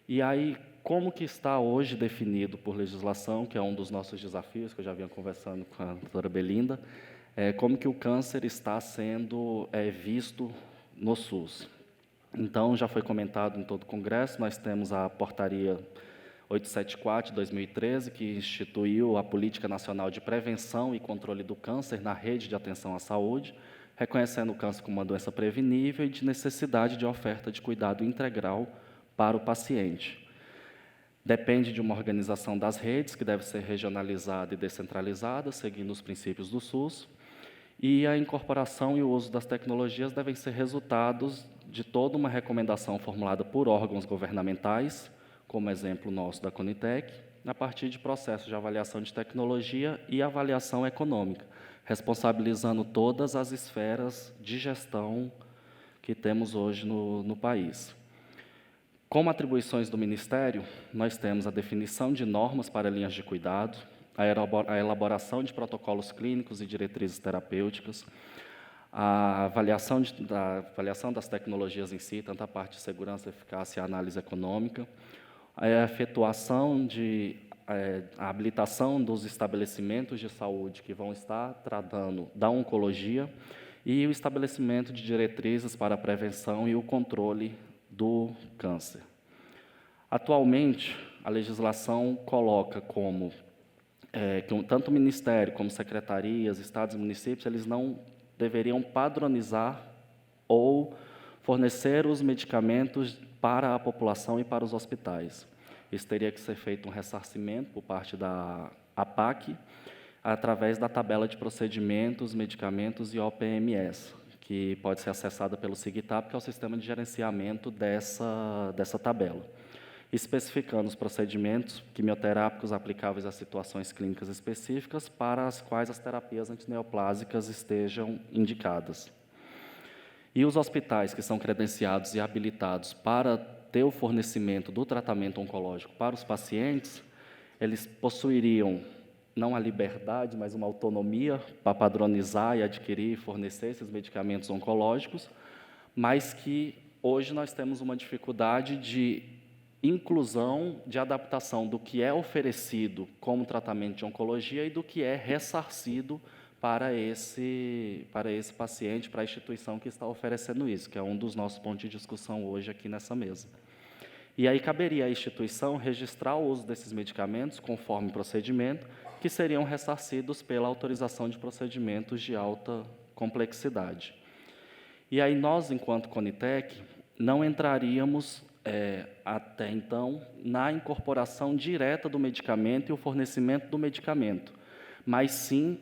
E aí, como que está hoje definido por legislação, que é um dos nossos desafios, que eu já vinha conversando com a doutora Belinda, como que o câncer está sendo visto no SUS. Então, já foi comentado em todo o Congresso, nós temos a portaria 874, de 2013, que instituiu a Política Nacional de Prevenção e Controle do Câncer na rede de atenção à saúde, reconhecendo o câncer como uma doença prevenível e de necessidade de oferta de cuidado integral para o paciente. Depende de uma organização das redes, que deve ser regionalizada e descentralizada, seguindo os princípios do SUS, e a incorporação e o uso das tecnologias devem ser resultados de toda uma recomendação formulada por órgãos governamentais, como exemplo nosso da Conitec, a partir de processos de avaliação de tecnologia e avaliação econômica, responsabilizando todas as esferas de gestão que temos hoje no país. Como atribuições do Ministério, nós temos a definição de normas para linhas de cuidado, a elaboração de protocolos clínicos e diretrizes terapêuticas, a avaliação das tecnologias em si, tanto a parte de segurança, eficácia e análise econômica, a efetuação a habilitação dos estabelecimentos de saúde que vão estar tratando da oncologia e o estabelecimento de diretrizes para a prevenção e o controle do câncer. Atualmente, a legislação coloca como que tanto o Ministério como secretarias, estados e municípios, eles não deveriam padronizar ou fornecer os medicamentos para a população e para os hospitais. Isso teria que ser feito um ressarcimento por parte da APAC, através da tabela de procedimentos, medicamentos e OPMS, que pode ser acessada pelo SIGTAP, que é o sistema de gerenciamento dessa tabela, especificando os procedimentos quimioterápicos aplicáveis a situações clínicas específicas para as quais as terapias antineoplásicas estejam indicadas. E os hospitais que são credenciados e habilitados para ter o fornecimento do tratamento oncológico para os pacientes, eles possuiriam não a liberdade, mas uma autonomia para padronizar e adquirir e fornecer esses medicamentos oncológicos, mas que hoje nós temos uma dificuldade de inclusão, de adaptação do que é oferecido como tratamento de oncologia e do que é ressarcido para esse paciente, para a instituição que está oferecendo isso, que é um dos nossos pontos de discussão hoje aqui nessa mesa. E aí caberia à instituição registrar o uso desses medicamentos conforme procedimento, que seriam ressarcidos pela autorização de procedimentos de alta complexidade. E aí nós, enquanto Conitec, não entraríamos até então na incorporação direta do medicamento e o fornecimento do medicamento, mas sim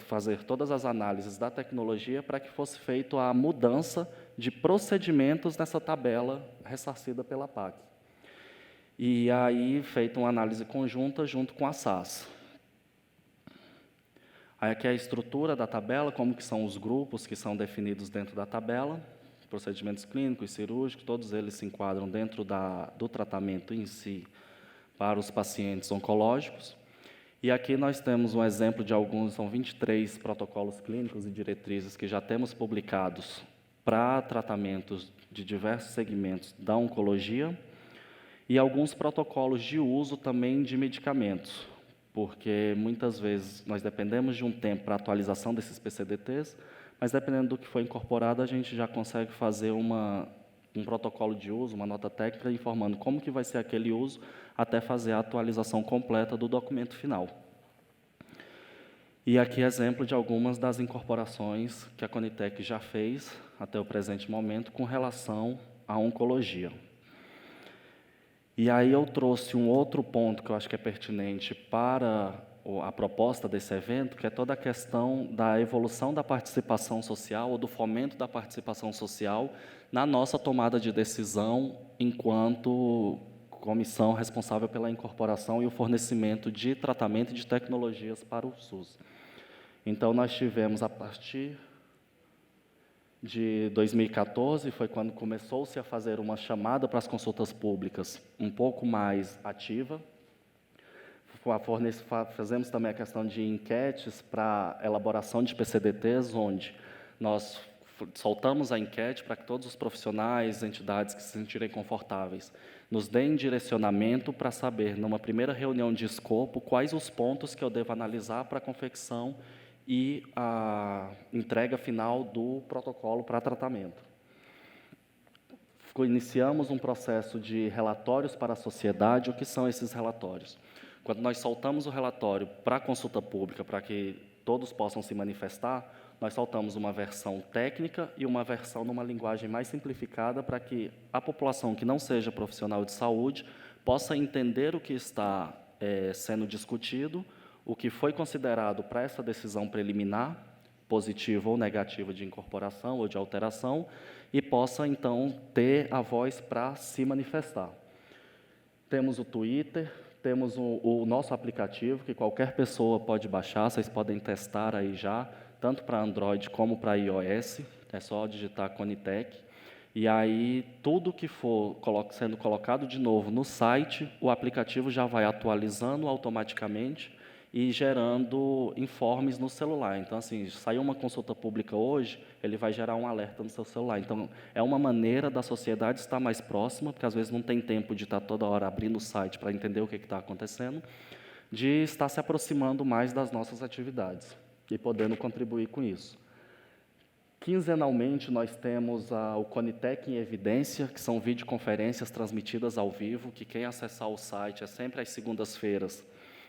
fazer todas as análises da tecnologia para que fosse feita a mudança de procedimentos nessa tabela ressarcida pela PAC. E aí, feita uma análise conjunta junto com a SAS. Aí aqui é a estrutura da tabela, como que são os grupos que são definidos dentro da tabela, procedimentos clínicos, cirúrgicos, todos eles se enquadram dentro do tratamento em si para os pacientes oncológicos. E aqui nós temos um exemplo de alguns, são 23 protocolos clínicos e diretrizes que já temos publicados para tratamentos de diversos segmentos da oncologia e alguns protocolos de uso também de medicamentos, porque muitas vezes nós dependemos de um tempo para atualização desses PCDTs, mas dependendo do que for incorporado, a gente já consegue fazer um protocolo de uso, uma nota técnica, informando como que vai ser aquele uso, até fazer a atualização completa do documento final. E aqui exemplo de algumas das incorporações que a Conitec já fez, até o presente momento, com relação à oncologia. E aí eu trouxe um outro ponto que eu acho que é pertinente para a proposta desse evento, que é toda a questão da evolução da participação social ou do fomento da participação social na nossa tomada de decisão enquanto comissão responsável pela incorporação e o fornecimento de tratamento e de tecnologias para o SUS. Então, nós tivemos, a partir de 2014, foi quando começou-se a fazer uma chamada para as consultas públicas um pouco mais ativa. Fazemos também a questão de enquetes para elaboração de PCDTs, onde nós soltamos a enquete para que todos os profissionais, entidades que se sentirem confortáveis, nos deem direcionamento para saber, numa primeira reunião de escopo, quais os pontos que eu devo analisar para a confecção e a entrega final do protocolo para tratamento. Iniciamos um processo de relatórios para a sociedade. O que são esses relatórios? Quando nós soltamos o relatório para a consulta pública, para que todos possam se manifestar, nós soltamos uma versão técnica e uma versão numa linguagem mais simplificada para que a população que não seja profissional de saúde possa entender o que está sendo discutido, o que foi considerado para essa decisão preliminar, positiva ou negativa de incorporação ou de alteração, e possa, então, ter a voz para se manifestar. Temos o Twitter, temos o nosso aplicativo, que qualquer pessoa pode baixar, vocês podem testar aí já, tanto para Android como para iOS, é só digitar Conitec, e aí tudo que for sendo colocado de novo no site, o aplicativo já vai atualizando automaticamente e gerando informes no celular. Então, assim, saiu uma consulta pública hoje, ele vai gerar um alerta no seu celular. Então, é uma maneira da sociedade estar mais próxima, porque às vezes não tem tempo de estar toda hora abrindo o site para entender o que está acontecendo, de estar se aproximando mais das nossas atividades e podendo contribuir com isso. Quinzenalmente, nós temos o Conitec em Evidência, que são videoconferências transmitidas ao vivo, que quem acessar o site é sempre às segundas-feiras,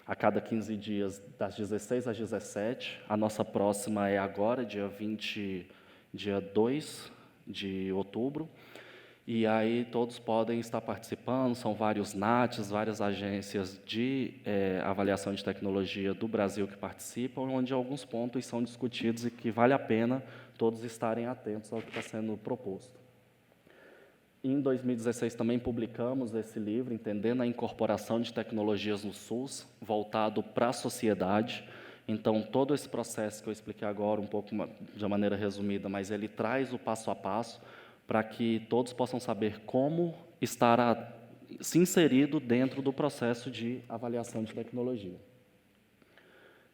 a cada 15 dias, das 16 às 17. A nossa próxima é agora, dia 2 de outubro. E aí todos podem estar participando, são vários NATs, várias agências de avaliação de tecnologia do Brasil que participam, onde alguns pontos são discutidos e que vale a pena todos estarem atentos ao que está sendo proposto. Em 2016 também publicamos esse livro, Entendendo a Incorporação de Tecnologias no SUS, voltado para a sociedade. Então, todo esse processo que eu expliquei agora, um pouco de maneira resumida, mas ele traz o passo a passo para que todos possam saber como estar se inserido dentro do processo de avaliação de tecnologia.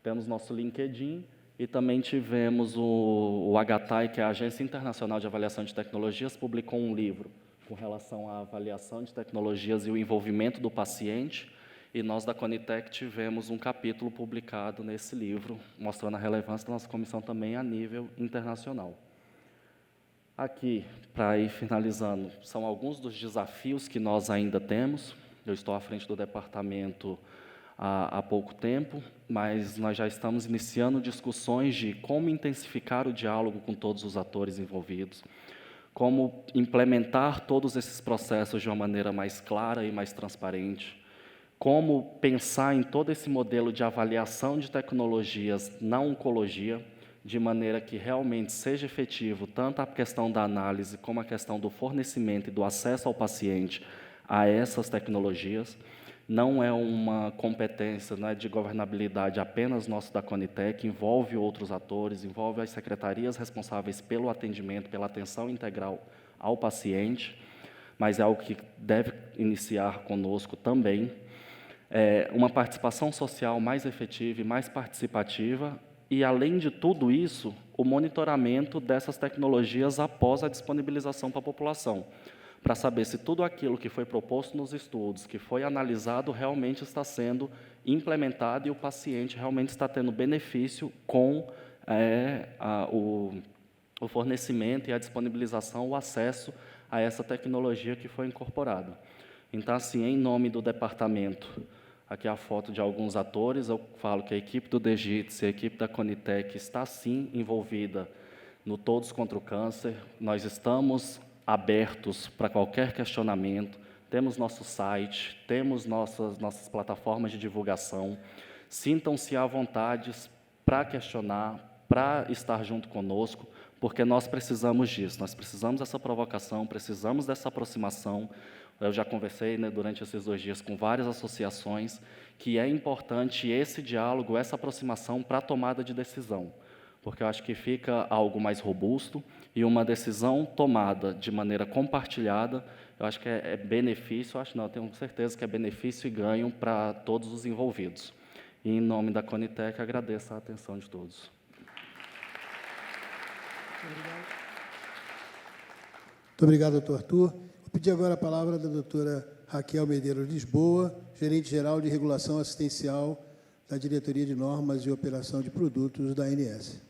Temos nosso LinkedIn e também tivemos o HTAI, que é a Agência Internacional de Avaliação de Tecnologias, publicou um livro com relação à avaliação de tecnologias e o envolvimento do paciente, e nós da Conitec tivemos um capítulo publicado nesse livro, mostrando a relevância da nossa comissão também a nível internacional. Aqui, para ir finalizando, são alguns dos desafios que nós ainda temos. Eu estou à frente do departamento há pouco tempo, mas nós já estamos iniciando discussões de como intensificar o diálogo com todos os atores envolvidos, como implementar todos esses processos de uma maneira mais clara e mais transparente, como pensar em todo esse modelo de avaliação de tecnologias na oncologia, de maneira que realmente seja efetivo tanto a questão da análise como a questão do fornecimento e do acesso ao paciente a essas tecnologias. não é uma competência, né, de governabilidade apenas nosso da Conitec, envolve outros atores, envolve as secretarias responsáveis pelo atendimento, pela atenção integral ao paciente, mas é algo que deve iniciar conosco também. Uma participação social mais efetiva e mais participativa, e, além de tudo isso, o monitoramento dessas tecnologias após a disponibilização para a população, para saber se tudo aquilo que foi proposto nos estudos, que foi analisado, realmente está sendo implementado e o paciente realmente está tendo benefício com o fornecimento e a disponibilização, o acesso a essa tecnologia que foi incorporada. Então, assim, em nome do departamento, aqui a foto de alguns atores, eu falo que a equipe do DGITS e a equipe da Conitec está, sim, envolvida no Todos contra o Câncer. Nós estamos abertos para qualquer questionamento, temos nosso site, temos nossas plataformas de divulgação. Sintam-se à vontade para questionar, para estar junto conosco, porque nós precisamos disso, nós precisamos dessa provocação, precisamos dessa aproximação. Eu já conversei, né, durante esses 2 dias com várias associações, que é importante esse diálogo, essa aproximação para a tomada de decisão, porque eu acho que fica algo mais robusto e uma decisão tomada de maneira compartilhada, eu acho que é benefício, eu tenho certeza que é benefício e ganho para todos os envolvidos. E, em nome da Conitec, agradeço a atenção de todos. Muito obrigado, doutor Arthur. Vou pedir agora a palavra da doutora Raquel Medeiros Lisboa, gerente-geral de regulação assistencial da Diretoria de Normas e Operação de Produtos da ANS.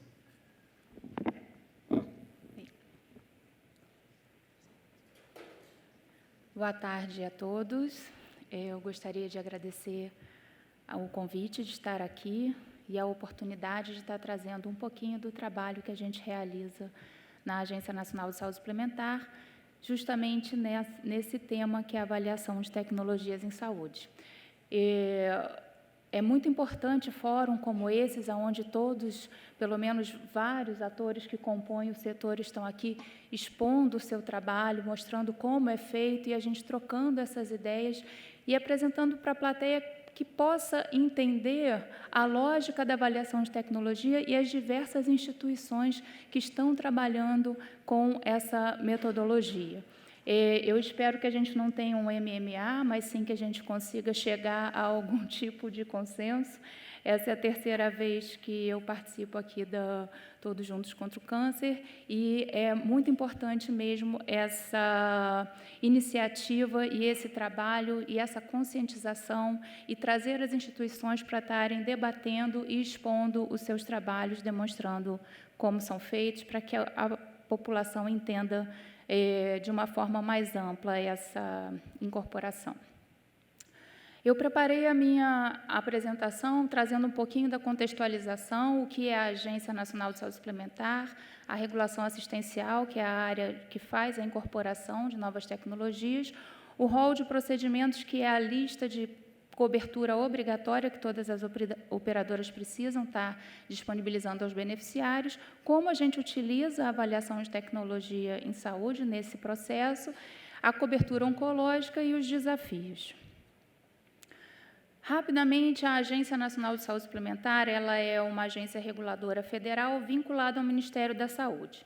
Boa tarde a todos. Eu gostaria de agradecer o convite de estar aqui e a oportunidade de estar trazendo um pouquinho do trabalho que a gente realiza na Agência Nacional de Saúde Suplementar, justamente nesse tema que é a avaliação de tecnologias em saúde. É muito importante fórum como esses, onde todos, pelo menos vários atores que compõem o setor estão aqui expondo o seu trabalho, mostrando como é feito e a gente trocando essas ideias e apresentando para a plateia que possa entender a lógica da avaliação de tecnologia e as diversas instituições que estão trabalhando com essa metodologia. Eu espero que a gente não tenha um MMA, mas sim que a gente consiga chegar a algum tipo de consenso. Essa é a 3ª vez que eu participo aqui da Todos Juntos contra o Câncer, e é muito importante mesmo essa iniciativa e esse trabalho e essa conscientização e trazer as instituições para estarem debatendo e expondo os seus trabalhos, demonstrando como são feitos, para que a população entenda de uma forma mais ampla essa incorporação. Eu preparei a minha apresentação trazendo um pouquinho da contextualização, o que é a Agência Nacional de Saúde Suplementar, a regulação assistencial, que é a área que faz a incorporação de novas tecnologias, o rol de procedimentos, que é a lista de cobertura obrigatória que todas as operadoras precisam estar disponibilizando aos beneficiários, como a gente utiliza a avaliação de tecnologia em saúde nesse processo, a cobertura oncológica e os desafios. Rapidamente, a Agência Nacional de Saúde Suplementar ela é uma agência reguladora federal vinculada ao Ministério da Saúde.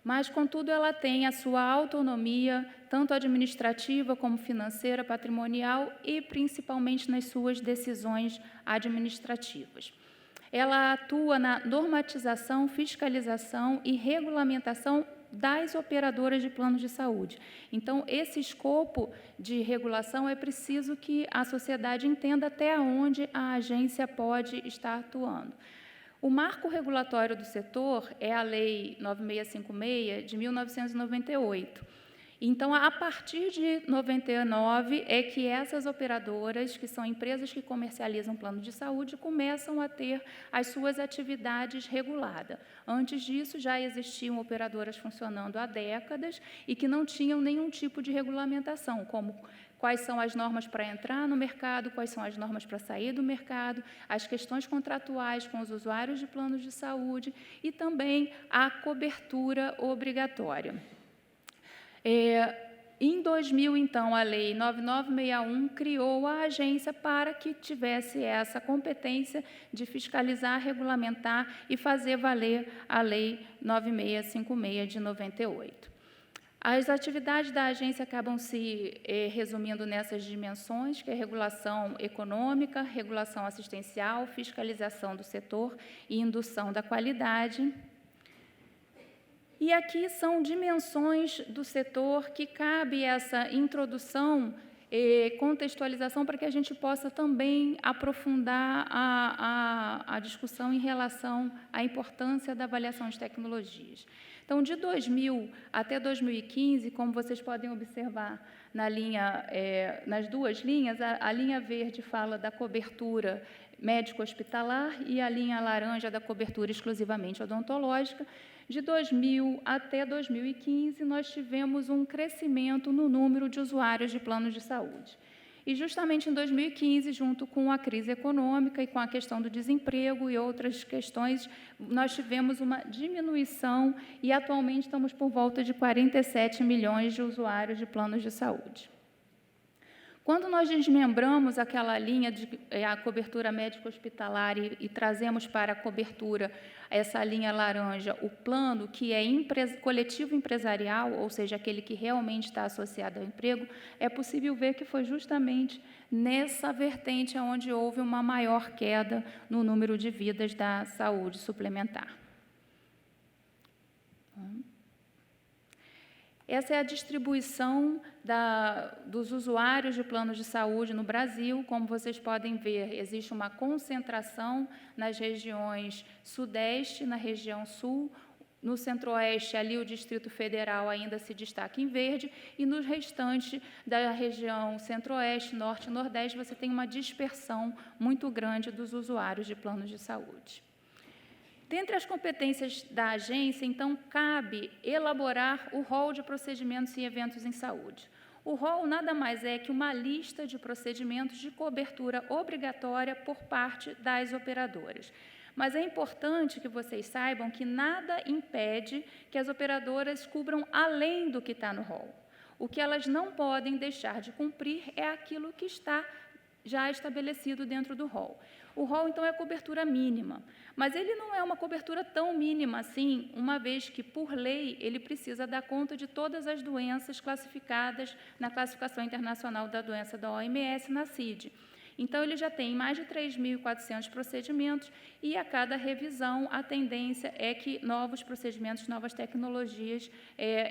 Mas, contudo, ela tem a sua autonomia, tanto administrativa como financeira, patrimonial e, principalmente, nas suas decisões administrativas. Ela atua na normatização, fiscalização e regulamentação das operadoras de planos de saúde. Então, esse escopo de regulação é preciso que a sociedade entenda até onde a agência pode estar atuando. O marco regulatório do setor é a Lei 9656, de 1998. Então, a partir de 99, é que essas operadoras, que são empresas que comercializam plano de saúde, começam a ter as suas atividades reguladas. Antes disso, já existiam operadoras funcionando há décadas e que não tinham nenhum tipo de regulamentação, como quais são as normas para entrar no mercado, quais são as normas para sair do mercado, as questões contratuais com os usuários de planos de saúde e também a cobertura obrigatória. Em 2000, então, a Lei 9961 criou a agência para que tivesse essa competência de fiscalizar, regulamentar e fazer valer a Lei 9656 de 98. As atividades da agência acabam se resumindo nessas dimensões, que é regulação econômica, regulação assistencial, fiscalização do setor e indução da qualidade. E aqui são dimensões do setor que cabe essa introdução e contextualização para que a gente possa também aprofundar a discussão em relação à importância da avaliação de tecnologias. Então, de 2000 até 2015, como vocês podem observar na linha, nas duas linhas, a linha verde fala da cobertura médico-hospitalar e a linha laranja da cobertura exclusivamente odontológica. De 2000 até 2015, nós tivemos um crescimento no número de usuários de planos de saúde. E, justamente em 2015, junto com a crise econômica e com a questão do desemprego e outras questões, nós tivemos uma diminuição e, atualmente, estamos por volta de 47 milhões de usuários de planos de saúde. Quando nós desmembramos aquela linha de a cobertura médico-hospitalar e trazemos para a cobertura essa linha laranja, o plano que é coletivo empresarial, ou seja, aquele que realmente está associado ao emprego, é possível ver que foi justamente nessa vertente onde houve uma maior queda no número de vidas da saúde suplementar. Essa é a distribuição dos usuários de planos de saúde no Brasil. Como vocês podem ver, existe uma concentração nas regiões sudeste, na região sul. No centro-oeste, ali o Distrito Federal ainda se destaca em verde, e no restante da região centro-oeste, norte e nordeste, você tem uma dispersão muito grande dos usuários de planos de saúde. Dentre as competências da agência, então, cabe elaborar o rol de procedimentos e eventos em saúde. O rol nada mais é que uma lista de procedimentos de cobertura obrigatória por parte das operadoras. Mas é importante que vocês saibam que nada impede que as operadoras cubram além do que está no rol. O que elas não podem deixar de cumprir é aquilo que está já estabelecido dentro do rol. O rol, então, é a cobertura mínima, mas ele não é uma cobertura tão mínima assim, uma vez que, por lei, ele precisa dar conta de todas as doenças classificadas na Classificação Internacional da Doença da OMS, na CID. Então, ele já tem mais de 3.400 procedimentos e, a cada revisão, a tendência é que novos procedimentos, novas tecnologias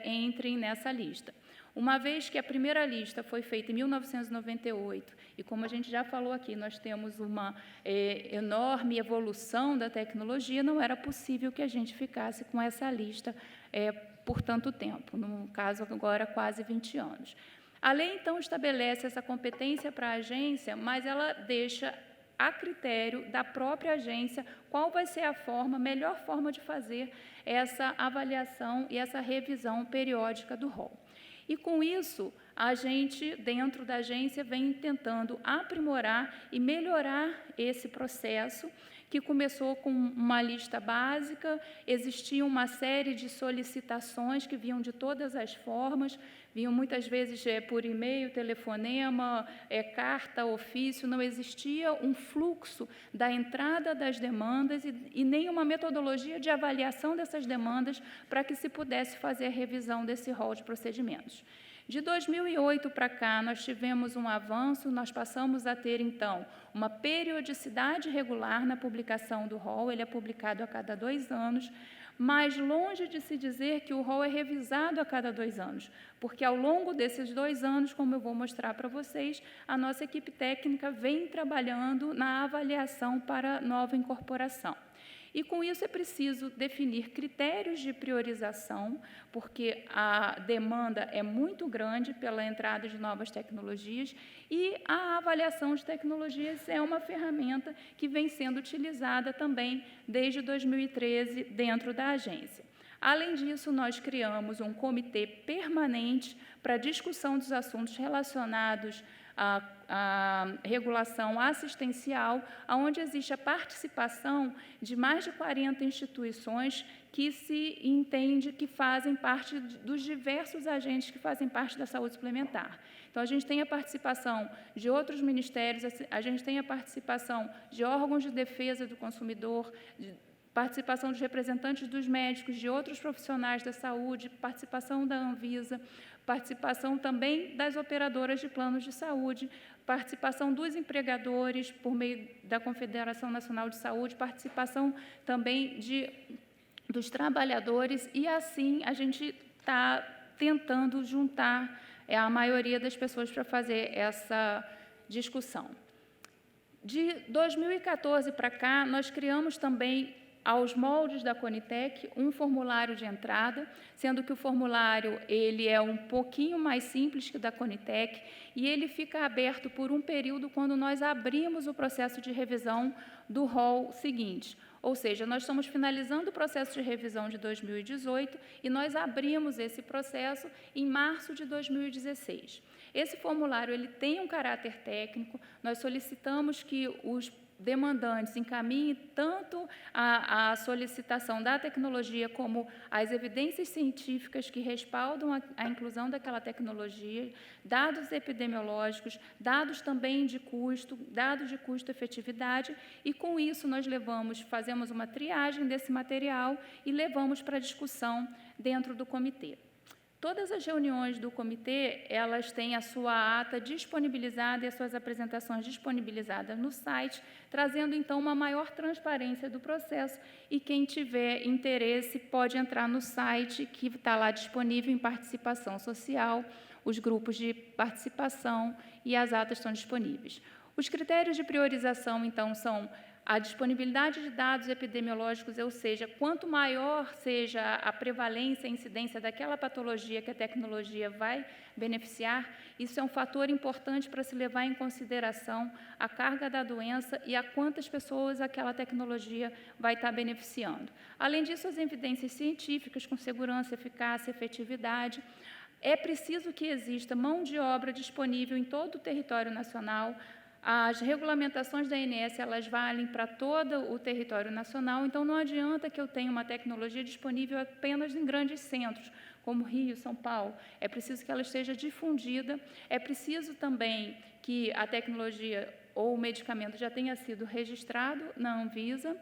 entrem nessa lista. Uma vez que a primeira lista foi feita em 1998, e como a gente já falou aqui, nós temos uma enorme evolução da tecnologia, não era possível que a gente ficasse com essa lista por tanto tempo, no caso agora quase 20 anos. A lei, então, estabelece essa competência para a agência, mas ela deixa a critério da própria agência qual vai ser a melhor forma de fazer essa avaliação e essa revisão periódica do rol. E, com isso, a gente, dentro da agência, vem tentando aprimorar e melhorar esse processo, que começou com uma lista básica, existia uma série de solicitações que vinham de todas as formas, vinham muitas vezes por e-mail, telefonema, carta, ofício, não existia um fluxo da entrada das demandas e nem uma metodologia de avaliação dessas demandas para que se pudesse fazer a revisão desse rol de procedimentos. De 2008 para cá, nós tivemos um avanço, nós passamos a ter, então, uma periodicidade regular na publicação do rol, ele é publicado a cada 2 anos, mas longe de se dizer que o rol é revisado a cada 2 anos, porque ao longo desses 2 anos, como eu vou mostrar para vocês, a nossa equipe técnica vem trabalhando na avaliação para nova incorporação. E, com isso, é preciso definir critérios de priorização, porque a demanda é muito grande pela entrada de novas tecnologias, e a avaliação de tecnologias é uma ferramenta que vem sendo utilizada também desde 2013 dentro da agência. Além disso, nós criamos um comitê permanente para discussão dos assuntos relacionados a regulação assistencial, onde existe a participação de mais de 40 instituições que se entende que fazem parte dos diversos agentes que fazem parte da saúde suplementar. Então, a gente tem a participação de outros ministérios, a gente tem a participação de órgãos de defesa do consumidor, participação dos representantes dos médicos, de outros profissionais da saúde, participação da Anvisa, participação também das operadoras de planos de saúde, participação dos empregadores por meio da Confederação Nacional de Saúde, participação também dos trabalhadores, e assim a gente está tentando juntar a maioria das pessoas para fazer essa discussão. De 2014 para cá, nós criamos também, aos moldes da Conitec, um formulário de entrada, sendo que o formulário ele é um pouquinho mais simples que o da Conitec, e ele fica aberto por um período quando nós abrimos o processo de revisão do rol seguinte. Ou seja, nós estamos finalizando o processo de revisão de 2018 e nós abrimos esse processo em março de 2016. Esse formulário ele tem um caráter técnico, nós solicitamos que os demandantes encaminhem tanto a solicitação da tecnologia como as evidências científicas que respaldam a inclusão daquela tecnologia, dados epidemiológicos, dados também de custo, dados de custo-efetividade, e com isso nós fazemos uma triagem desse material e levamos para discussão dentro do comitê. Todas as reuniões do comitê, elas têm a sua ata disponibilizada e as suas apresentações disponibilizadas no site, trazendo, então, uma maior transparência do processo, e quem tiver interesse pode entrar no site, que está lá disponível em participação social, os grupos de participação e as atas estão disponíveis. Os critérios de priorização, então, são a disponibilidade de dados epidemiológicos, ou seja, quanto maior seja a prevalência e incidência daquela patologia que a tecnologia vai beneficiar, isso é um fator importante para se levar em consideração a carga da doença e a quantas pessoas aquela tecnologia vai estar beneficiando. Além disso, as evidências científicas com segurança, eficácia, efetividade. É preciso que exista mão de obra disponível em todo o território nacional. As regulamentações da ANS, elas valem para todo o território nacional, então não adianta que eu tenha uma tecnologia disponível apenas em grandes centros, como Rio, São Paulo. É preciso que ela esteja difundida, é preciso também que a tecnologia ou o medicamento já tenha sido registrado na Anvisa,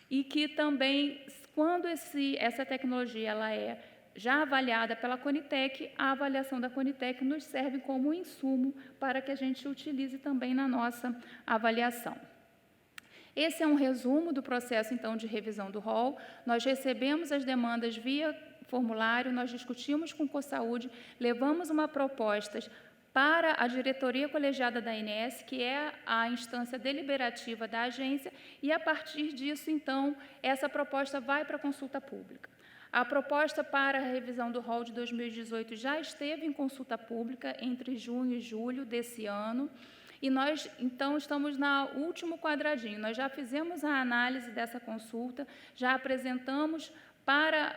e que também, quando essa tecnologia ela é já avaliada pela Conitec, a avaliação da Conitec nos serve como insumo para que a gente utilize também na nossa avaliação. Esse é um resumo do processo, então, de revisão do rol. Nós recebemos as demandas via formulário, nós discutimos com o COSAúde, levamos uma proposta para a diretoria colegiada da ANS, que é a instância deliberativa da agência, e, a partir disso, então, essa proposta vai para a consulta pública. A proposta para a revisão do rol de 2018 já esteve em consulta pública entre junho e julho desse ano, e nós, então, estamos no último quadradinho. Nós já fizemos a análise dessa consulta, já apresentamos para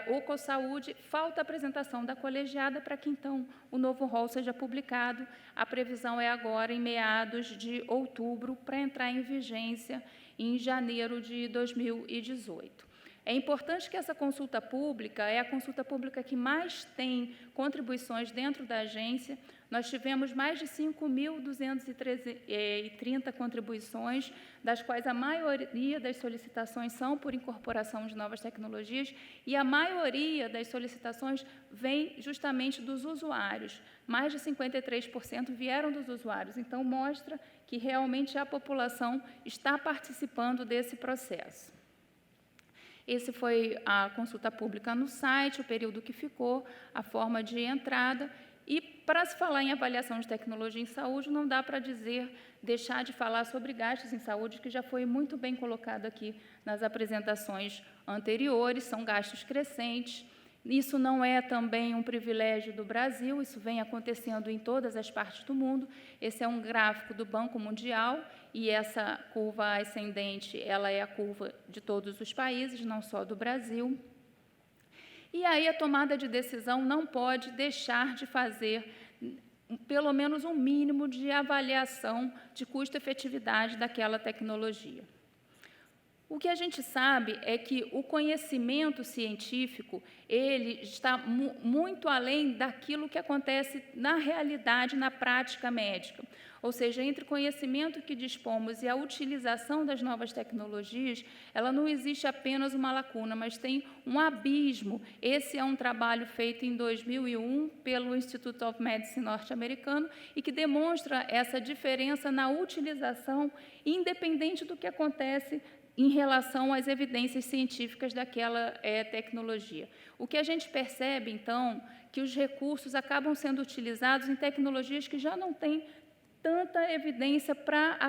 o COSAúde, falta a apresentação da colegiada para que, então, o novo rol seja publicado. A previsão é agora, em meados de outubro, para entrar em vigência em janeiro de 2018. É importante que essa consulta pública é a consulta pública que mais tem contribuições dentro da agência. Nós tivemos mais de 5.230 contribuições, das quais a maioria das solicitações são por incorporação de novas tecnologias, e a maioria das solicitações vem justamente dos usuários. Mais de 53% vieram dos usuários. Então, mostra que realmente a população está participando desse processo. Esse foi a consulta pública no site, o período que ficou, a forma de entrada. E, para se falar em avaliação de tecnologia em saúde, não dá para deixar de falar sobre gastos em saúde, que já foi muito bem colocado aqui nas apresentações anteriores, são gastos crescentes. Isso não é também um privilégio do Brasil, isso vem acontecendo em todas as partes do mundo. Esse é um gráfico do Banco Mundial, e essa curva ascendente, ela é a curva de todos os países, não só do Brasil. E aí a tomada de decisão não pode deixar de fazer pelo menos um mínimo de avaliação de custo-efetividade daquela tecnologia. O que a gente sabe é que o conhecimento científico ele está muito além daquilo que acontece na realidade, na prática médica. Ou seja, entre o conhecimento que dispomos e a utilização das novas tecnologias, ela não existe apenas uma lacuna, mas tem um abismo. Esse é um trabalho feito em 2001 pelo Institute of Medicine norte-americano e que demonstra essa diferença na utilização, independente do que acontece em relação às evidências científicas daquela tecnologia. O que a gente percebe, então, que os recursos acabam sendo utilizados em tecnologias que já não têm tanta evidência para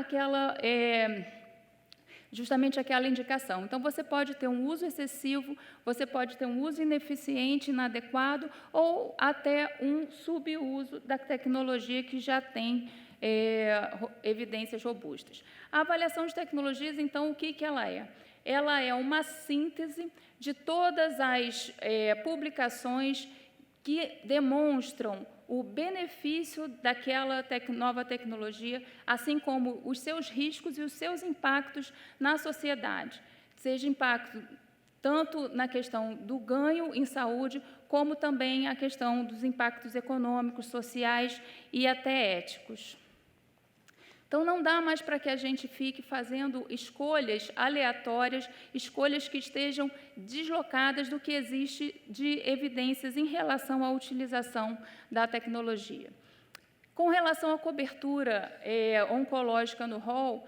justamente aquela indicação. Então, você pode ter um uso excessivo, você pode ter um uso ineficiente, inadequado, ou até um subuso da tecnologia que já tem evidências robustas. A avaliação de tecnologias, então, o que ela é? Ela é uma síntese de todas as publicações que demonstram o benefício daquela nova tecnologia, assim como os seus riscos e os seus impactos na sociedade, seja impacto tanto na questão do ganho em saúde, como também a questão dos impactos econômicos, sociais e até éticos. Então, não dá mais para que a gente fique fazendo escolhas aleatórias, escolhas que estejam deslocadas do que existe de evidências em relação à utilização da tecnologia. Com relação à cobertura oncológica no rol,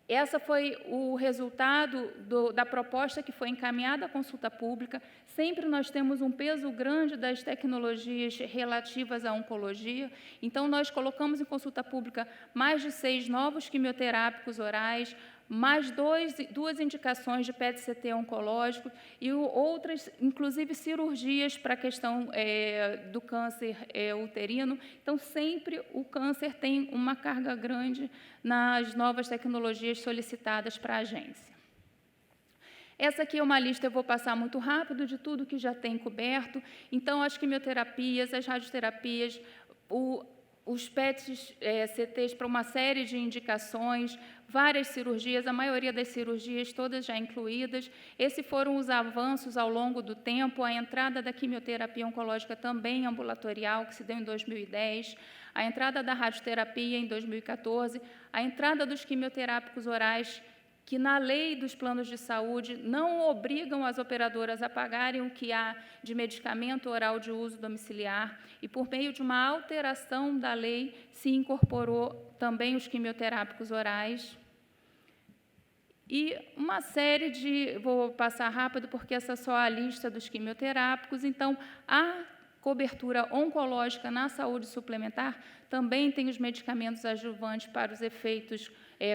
essa foi o resultado da proposta que foi encaminhada à consulta pública. Sempre nós temos um peso grande das tecnologias relativas à oncologia. Então, nós colocamos em consulta pública mais de 6 novos quimioterápicos orais, mais 2 indicações de PET-CT oncológico e outras, inclusive, cirurgias para a questão do câncer uterino. Então, sempre o câncer tem uma carga grande nas novas tecnologias solicitadas para a agência. Essa aqui é uma lista, eu vou passar muito rápido, de tudo que já tem coberto. Então, as quimioterapias, as radioterapias, os PET-CTs para uma série de indicações, várias cirurgias, a maioria das cirurgias todas já incluídas. Esses foram os avanços ao longo do tempo, a entrada da quimioterapia oncológica também ambulatorial, que se deu em 2010, a entrada da radioterapia em 2014, a entrada dos quimioterápicos orais, que na lei dos planos de saúde não obrigam as operadoras a pagarem o que há de medicamento oral de uso domiciliar, e por meio de uma alteração da lei se incorporou também os quimioterápicos orais. E uma série vou passar rápido porque essa é só a lista dos quimioterápicos. Então, a cobertura oncológica na saúde suplementar também tem os medicamentos adjuvantes para os efeitos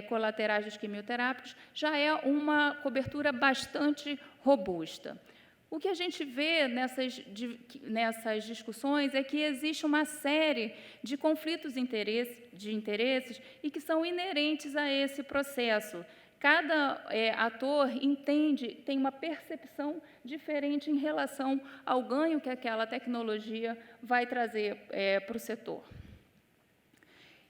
colaterais dos quimioterápicos, já é uma cobertura bastante robusta. O que a gente vê nessas discussões é que existe uma série de conflitos de interesses e que são inerentes a esse processo. Cada ator tem uma percepção diferente em relação ao ganho que aquela tecnologia vai trazer para o setor.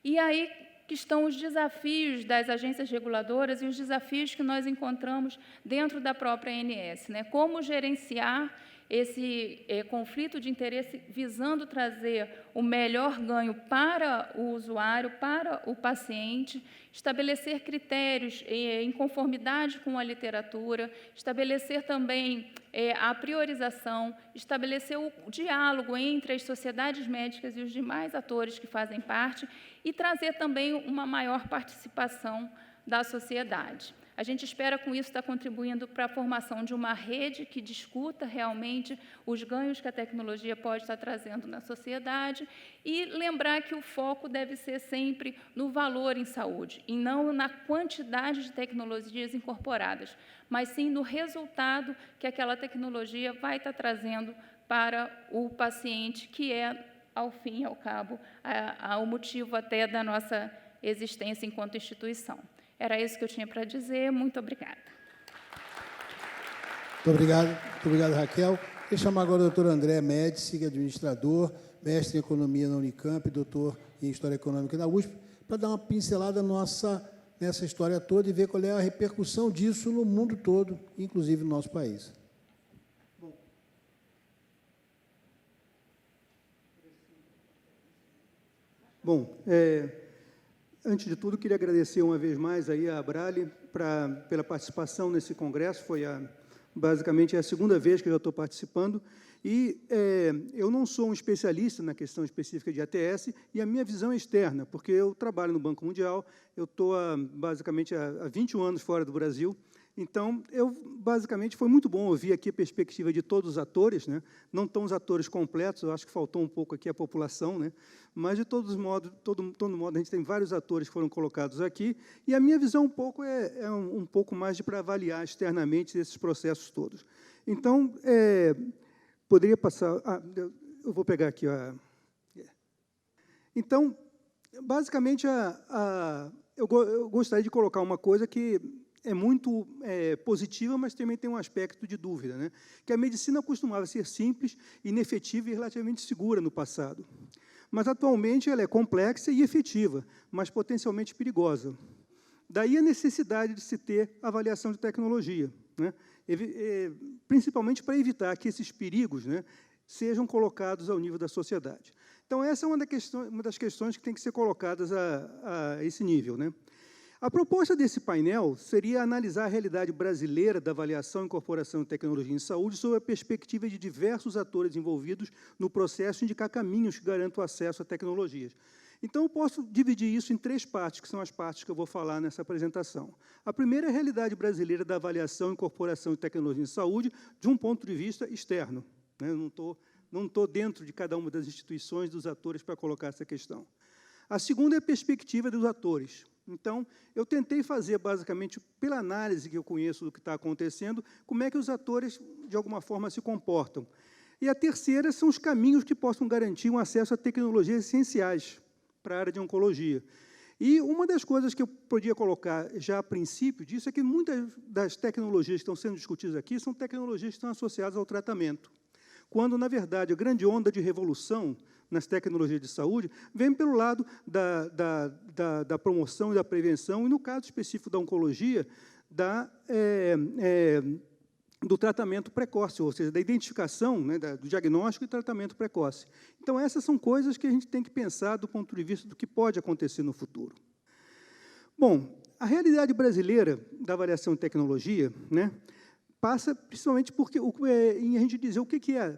E aí que estão os desafios das agências reguladoras e os desafios que nós encontramos dentro da própria ANS, né? Como gerenciar esse conflito de interesse visando trazer o melhor ganho para o usuário, para o paciente, estabelecer critérios em conformidade com a literatura, estabelecer também a priorização, estabelecer o diálogo entre as sociedades médicas e os demais atores que fazem parte e trazer também uma maior participação da sociedade. A gente espera, com isso, estar contribuindo para a formação de uma rede que discuta realmente os ganhos que a tecnologia pode estar trazendo na sociedade e lembrar que o foco deve ser sempre no valor em saúde e não na quantidade de tecnologias incorporadas, mas sim no resultado que aquela tecnologia vai estar trazendo para o paciente, que é, ao fim e ao cabo, o motivo até da nossa existência enquanto instituição. Era isso que eu tinha para dizer. Muito obrigada. Muito obrigado, Raquel. Vou chamar agora o doutor André Médici, que é administrador, mestre em Economia na Unicamp, doutor em História Econômica na USP, para dar uma pincelada nessa história toda e ver qual é a repercussão disso no mundo todo, inclusive no nosso país. Bom, antes de tudo, queria agradecer uma vez mais aí a Abrale pela participação nesse congresso. Foi basicamente a segunda vez que eu já estou participando. E eu não sou um especialista na questão específica de ATS, e a minha visão é externa, porque eu trabalho no Banco Mundial, eu estou basicamente há 21 anos fora do Brasil. Então, basicamente, foi muito bom ouvir aqui a perspectiva de todos os atores, né? Não estão os atores completos, eu acho que faltou um pouco aqui a população, né? Mas, de todos os modos, todo modo, a gente tem vários atores que foram colocados aqui, e a minha visão um pouco um pouco mais para avaliar externamente esses processos todos. Então, poderia passar... eu vou pegar aqui. Então, basicamente, eu gostaria de colocar uma coisa que é muito positiva, mas também tem um aspecto de dúvida, né? Que a medicina costumava ser simples, inefetiva e relativamente segura no passado. Mas, atualmente, ela é complexa e efetiva, mas potencialmente perigosa. Daí a necessidade de se ter avaliação de tecnologia, né? Principalmente para evitar que esses perigos, né, sejam colocados ao nível da sociedade. Então, essa é uma das questões que tem que ser colocadas a esse nível, né? A proposta desse painel seria analisar a realidade brasileira da avaliação e incorporação de tecnologia em saúde sob a perspectiva de diversos atores envolvidos no processo e indicar caminhos que garantam o acesso a tecnologias. Então, eu posso dividir isso em 3 partes, que são as partes que eu vou falar nessa apresentação. A primeira é a realidade brasileira da avaliação e incorporação de tecnologia em saúde de um ponto de vista externo, né? Eu não estou dentro de cada uma das instituições, dos atores, para colocar essa questão. A segunda é a perspectiva dos atores. Então, eu tentei fazer, basicamente, pela análise que eu conheço do que está acontecendo, como é que os atores, de alguma forma, se comportam. E a terceira são os caminhos que possam garantir um acesso a tecnologias essenciais para a área de oncologia. E uma das coisas que eu podia colocar já a princípio disso é que muitas das tecnologias que estão sendo discutidas aqui são tecnologias que estão associadas ao tratamento, quando, na verdade, a grande onda de revolução nas tecnologias de saúde vem pelo lado da promoção e da prevenção, e, no caso específico da oncologia, do tratamento precoce, ou seja, da identificação, né, do diagnóstico e tratamento precoce. Então, essas são coisas que a gente tem que pensar do ponto de vista do que pode acontecer no futuro. Bom, a realidade brasileira da avaliação de tecnologia, né, passa principalmente porque em a gente dizer o que é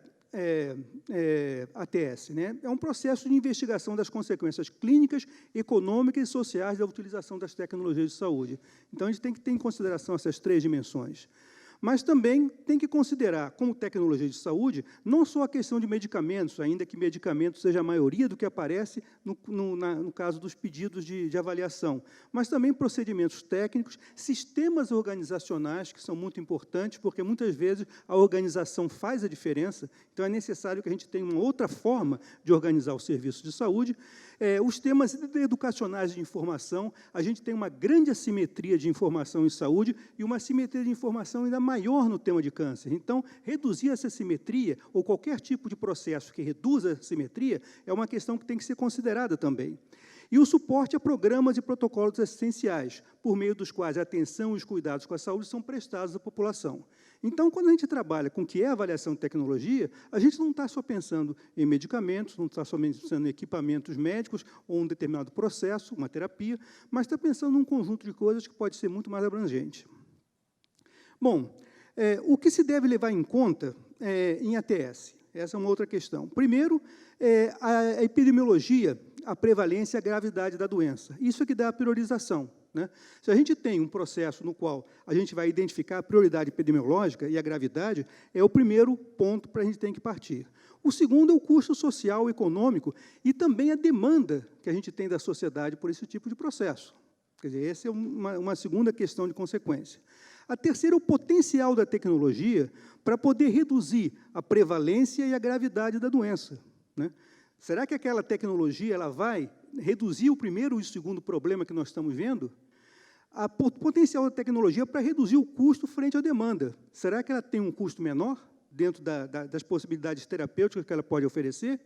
ATS, né? É um processo de investigação das consequências clínicas, econômicas e sociais da utilização das tecnologias de saúde. Então, a gente tem que ter em consideração essas 3 dimensões. Mas também tem que considerar, como tecnologia de saúde, não só a questão de medicamentos, ainda que medicamentos seja a maioria do que aparece no caso dos pedidos de avaliação, mas também procedimentos técnicos, sistemas organizacionais, que são muito importantes, porque, muitas vezes, a organização faz a diferença, então é necessário que a gente tenha uma outra forma de organizar o serviço de saúde. Os temas educacionais de informação, a gente tem uma grande assimetria de informação em saúde e uma assimetria de informação ainda maior no tema de câncer. Então, reduzir essa assimetria, ou qualquer tipo de processo que reduza a assimetria, é uma questão que tem que ser considerada também. E o suporte a programas e protocolos essenciais, por meio dos quais a atenção e os cuidados com a saúde são prestados à população. Então, quando a gente trabalha com o que é avaliação de tecnologia, a gente não está só pensando em medicamentos, não está só pensando em equipamentos médicos ou um determinado processo, uma terapia, mas está pensando num conjunto de coisas que pode ser muito mais abrangente. Bom, o que se deve levar em conta em ATS? Essa é uma outra questão. Primeiro, a epidemiologia, a prevalência e a gravidade da doença. Isso é que dá a priorização, né? Se a gente tem um processo no qual a gente vai identificar a prioridade epidemiológica e a gravidade, é o primeiro ponto para a gente ter que partir. O segundo é o custo social, econômico e também a demanda que a gente tem da sociedade por esse tipo de processo. Quer dizer, essa é uma segunda questão de consequência. A terceira é o potencial da tecnologia para poder reduzir a prevalência e a gravidade da doença, né? Será que aquela tecnologia ela vai reduzir o primeiro e o segundo problema que nós estamos vendo? O potencial da tecnologia para reduzir o custo frente à demanda. Será que ela tem um custo menor dentro das possibilidades terapêuticas que ela pode oferecer?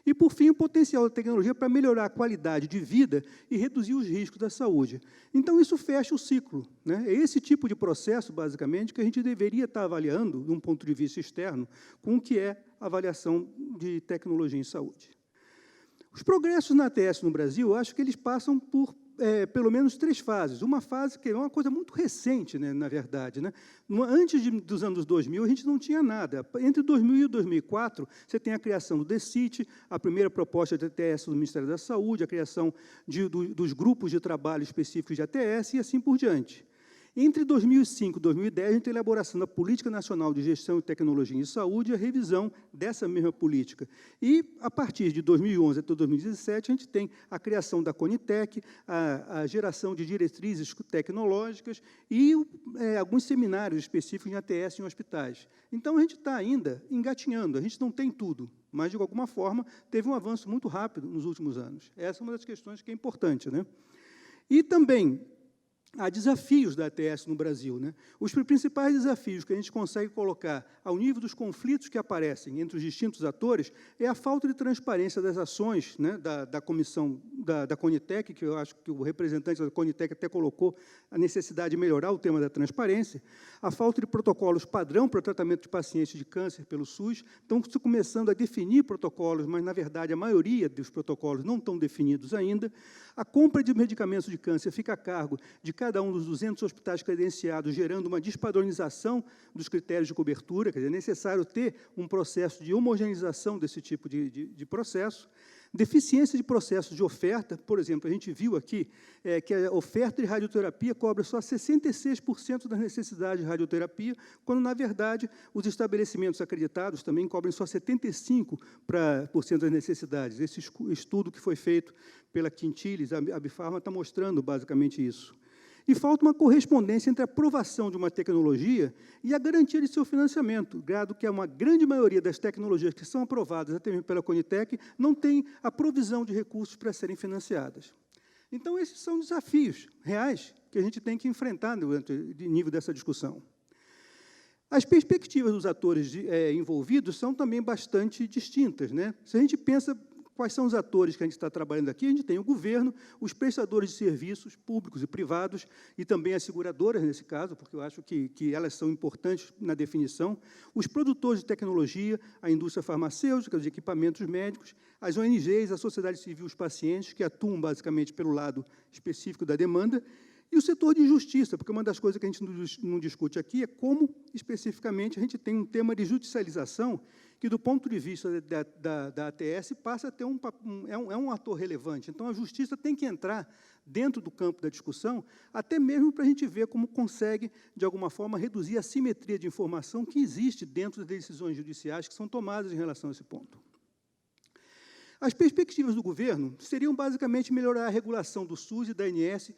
E, por fim, o potencial da tecnologia para melhorar a qualidade de vida e reduzir os riscos da saúde. Então, isso fecha o ciclo, né? É esse tipo de processo, basicamente, que a gente deveria estar avaliando, de um ponto de vista externo, com o que é a avaliação de tecnologia em saúde. Os progressos na ATS no Brasil, eu acho que eles passam por, pelo menos, 3 fases. Uma fase que é uma coisa muito recente, né, na verdade, né? Antes dos anos 2000, a gente não tinha nada. Entre 2000 e 2004, você tem a criação do DECIT, a primeira proposta de ATS do Ministério da Saúde, a criação dos grupos de trabalho específicos de ATS e assim por diante. Entre 2005 e 2010, a gente tem a elaboração da Política Nacional de Gestão e Tecnologia em Saúde e a revisão dessa mesma política. E, a partir de 2011 até 2017, a gente tem a criação da Conitec, a geração de diretrizes tecnológicas e alguns seminários específicos em ATS em hospitais. Então, a gente está ainda engatinhando, a gente não tem tudo, mas, de alguma forma, teve um avanço muito rápido nos últimos anos. Essa é uma das questões que é importante, né? E também há desafios da ATS no Brasil, né? Os principais desafios que a gente consegue colocar ao nível dos conflitos que aparecem entre os distintos atores é a falta de transparência das ações, né, da comissão da Conitec, que eu acho que o representante da Conitec até colocou a necessidade de melhorar o tema da transparência, a falta de protocolos padrão para o tratamento de pacientes de câncer pelo SUS. Estão se começando a definir protocolos, mas, na verdade, a maioria dos protocolos não estão definidos ainda. A compra de medicamentos de câncer fica a cargo de cada um dos 200 hospitais credenciados, gerando uma despadronização dos critérios de cobertura, quer dizer, é necessário ter um processo de homogeneização desse tipo de processo. Deficiência de processos de oferta, por exemplo, a gente viu aqui que a oferta de radioterapia cobre só 66% das necessidades de radioterapia, quando, na verdade, os estabelecimentos acreditados também cobrem só 75% das necessidades. Esse estudo que foi feito pela Quintilis, a Abifarma, está mostrando basicamente isso. E falta uma correspondência entre a aprovação de uma tecnologia e a garantia de seu financiamento, dado que uma grande maioria das tecnologias que são aprovadas até mesmo pela Conitec não tem a provisão de recursos para serem financiadas. Então, esses são desafios reais que a gente tem que enfrentar no nível dessa discussão. As perspectivas dos atores envolvidos são também bastante distintas, né? Se a gente pensa quais são os atores que a gente está trabalhando aqui, a gente tem o governo, os prestadores de serviços públicos e privados, e também as seguradoras, nesse caso, porque eu acho que elas são importantes na definição, os produtores de tecnologia, a indústria farmacêutica, os equipamentos médicos, as ONGs, a sociedade civil, os pacientes, que atuam basicamente pelo lado específico da demanda, e o setor de justiça, porque uma das coisas que a gente não discute aqui é como, especificamente, a gente tem um tema de judicialização que, do ponto de vista da ATS, passa a ter um ator relevante. Então, a justiça tem que entrar dentro do campo da discussão, até mesmo para a gente ver como consegue, de alguma forma, reduzir a simetria de informação que existe dentro das decisões judiciais que são tomadas em relação a esse ponto. As perspectivas do governo seriam, basicamente, melhorar a regulação do SUS e da ANS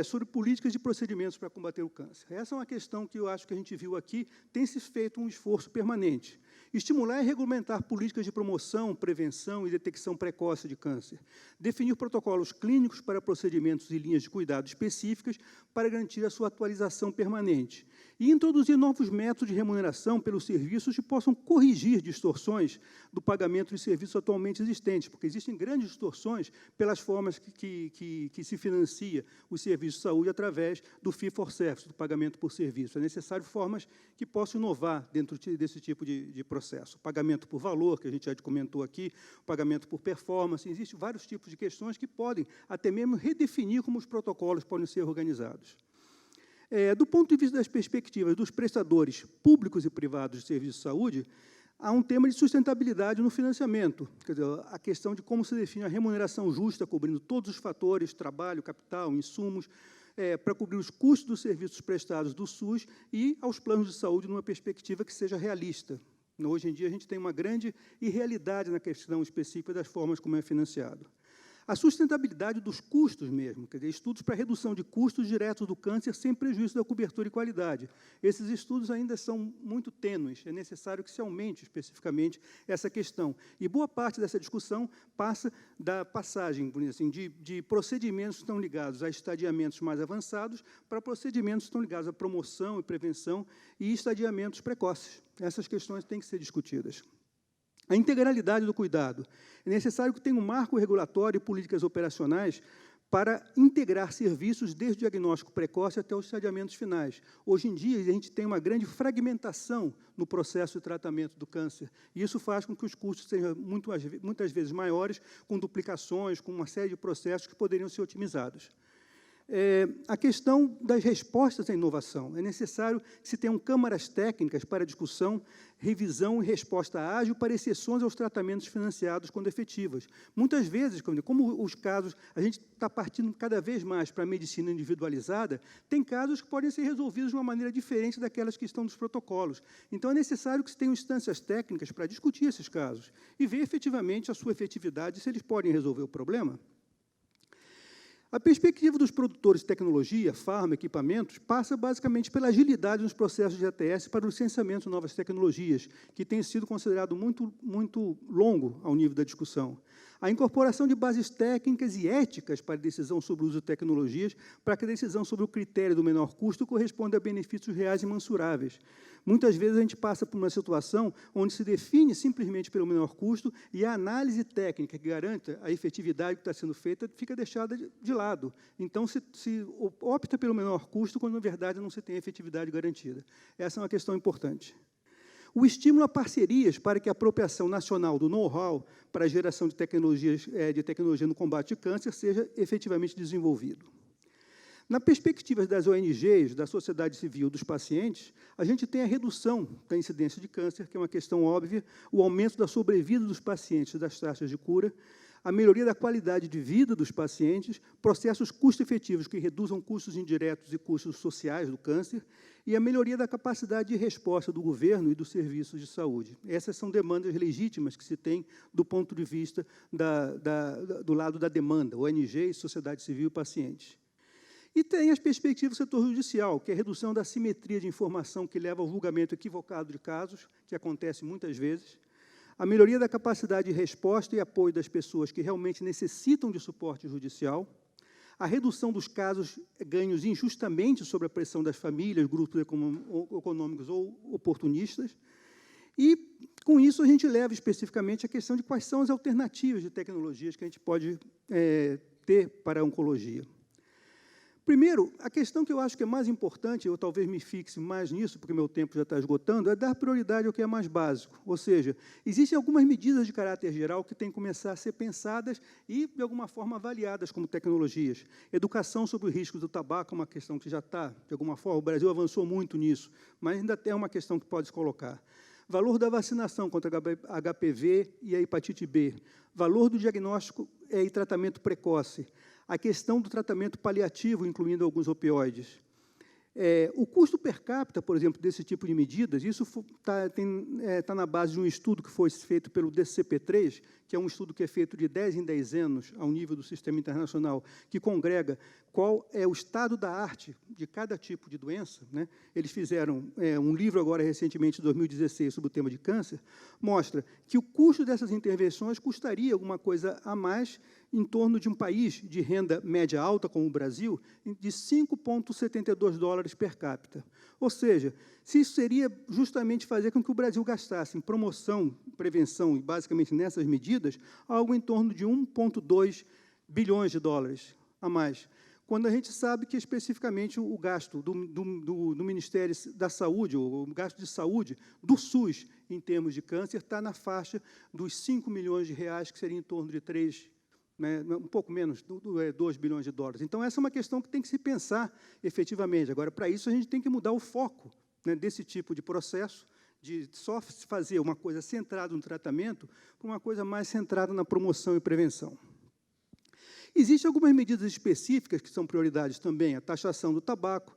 sobre políticas de procedimentos para combater o câncer. Essa é uma questão que eu acho que a gente viu aqui, tem se feito um esforço permanente. Estimular e regulamentar políticas de promoção, prevenção e detecção precoce de câncer. Definir protocolos clínicos para procedimentos e linhas de cuidado específicas para garantir a sua atualização permanente. E introduzir novos métodos de remuneração pelos serviços que possam corrigir distorções do pagamento de serviços atualmente existentes, porque existem grandes distorções pelas formas que se financia os serviços de saúde através do fee for service, do pagamento por serviço. É necessário formas que possam inovar dentro desse tipo de processo. O pagamento por valor, que a gente já comentou aqui, o pagamento por performance, existem vários tipos de questões que podem até mesmo redefinir como os protocolos podem ser organizados. Do ponto de vista das perspectivas dos prestadores públicos e privados de serviços de saúde, há um tema de sustentabilidade no financiamento, quer dizer, a questão de como se define a remuneração justa, cobrindo todos os fatores, trabalho, capital, insumos, para cobrir os custos dos serviços prestados do SUS e aos planos de saúde numa perspectiva que seja realista. Hoje em dia, a gente tem uma grande irrealidade na questão específica das formas como é financiado. A sustentabilidade dos custos mesmo, quer dizer, estudos para redução de custos diretos do câncer sem prejuízo da cobertura e qualidade. Esses estudos ainda são muito tênues, é necessário que se aumente especificamente essa questão. E boa parte dessa discussão passa da passagem, por assim, de procedimentos que estão ligados a estadiamentos mais avançados para procedimentos que estão ligados à promoção e prevenção e estadiamentos precoces. Essas questões têm que ser discutidas. A integralidade do cuidado. É necessário que tenha um marco regulatório e políticas operacionais para integrar serviços desde o diagnóstico precoce até os estadiamentos finais. Hoje em dia, a gente tem uma grande fragmentação no processo de tratamento do câncer, e isso faz com que os custos sejam muitas vezes maiores, com duplicações, com uma série de processos que poderiam ser otimizados. A questão das respostas à inovação. É necessário que se tenham câmaras técnicas para discussão, revisão e resposta ágil para exceções aos tratamentos financiados quando efetivas. Muitas vezes, como os casos, a gente está partindo cada vez mais para a medicina individualizada, tem casos que podem ser resolvidos de uma maneira diferente daquelas que estão nos protocolos. Então, é necessário que se tenham instâncias técnicas para discutir esses casos e ver efetivamente a sua efetividade, se eles podem resolver o problema. A perspectiva dos produtores de tecnologia, farma, equipamentos, passa basicamente pela agilidade nos processos de ATS para o licenciamento de novas tecnologias, que tem sido considerado muito longo ao nível da discussão. A incorporação de bases técnicas e éticas para a decisão sobre o uso de tecnologias, para que a decisão sobre o critério do menor custo corresponda a benefícios reais e mensuráveis. Muitas vezes a gente passa por uma situação onde se define simplesmente pelo menor custo e a análise técnica que garanta a efetividade que está sendo feita fica deixada de lado. Então, se opta pelo menor custo quando, na verdade, não se tem efetividade garantida. Essa é uma questão importante. O estímulo a parcerias para que a apropriação nacional do know-how para a geração de tecnologia no combate ao câncer seja efetivamente desenvolvido. Na perspectiva das ONGs, da sociedade civil, dos pacientes, a gente tem a redução da incidência de câncer, que é uma questão óbvia, o aumento da sobrevida dos pacientes das taxas de cura, a melhoria da qualidade de vida dos pacientes, processos custo-efetivos que reduzam custos indiretos e custos sociais do câncer, e a melhoria da capacidade de resposta do governo e dos serviços de saúde. Essas são demandas legítimas que se tem do ponto de vista do lado da demanda, ONGs, sociedade civil e pacientes. E tem as perspectivas do setor judicial, que é a redução da assimetria de informação que leva ao julgamento equivocado de casos, que acontece muitas vezes, a melhoria da capacidade de resposta e apoio das pessoas que realmente necessitam de suporte judicial, a redução dos casos ganhos injustamente sob a pressão das famílias, grupos econômicos ou oportunistas, e, com isso, a gente leva especificamente a questão de quais são as alternativas de tecnologias que a gente pode ter para a oncologia. Primeiro, a questão que eu acho que é mais importante, eu talvez me fixe mais nisso, porque meu tempo já está esgotando, é dar prioridade ao que é mais básico. Ou seja, existem algumas medidas de caráter geral que têm que começar a ser pensadas e, de alguma forma, avaliadas como tecnologias. Educação sobre os riscos do tabaco é uma questão que já está, de alguma forma, o Brasil avançou muito nisso, mas ainda é uma questão que pode se colocar. Valor da vacinação contra HPV e a hepatite B. Valor do diagnóstico e tratamento precoce. A questão do tratamento paliativo, incluindo alguns opioides. O custo per capita, por exemplo, desse tipo de medidas, isso está na base de um estudo que foi feito pelo DCP3, que é um estudo que é feito de 10 em 10 anos, ao nível do sistema internacional, que congrega qual é o estado da arte de cada tipo de doença, né? Eles fizeram um livro agora, recentemente, em 2016, sobre o tema de câncer, mostra que o custo dessas intervenções custaria alguma coisa a mais em torno de um país de renda média alta, como o Brasil, de $5,72 per capita. Ou seja, se isso seria justamente fazer com que o Brasil gastasse em promoção, prevenção, e basicamente nessas medidas, algo em torno de $1,2 bilhões a mais. Quando a gente sabe que, especificamente, o gasto do Ministério da Saúde, ou o gasto de saúde do SUS, em termos de câncer, está na faixa dos R$5 milhões, que seria em torno de 3, um pouco menos, $2 bilhões. Então, essa é uma questão que tem que se pensar efetivamente. Agora, para isso, a gente tem que mudar o foco, né, desse tipo de processo, de só fazer uma coisa centrada no tratamento, para uma coisa mais centrada na promoção e prevenção. Existem algumas medidas específicas que são prioridades também, a taxação do tabaco,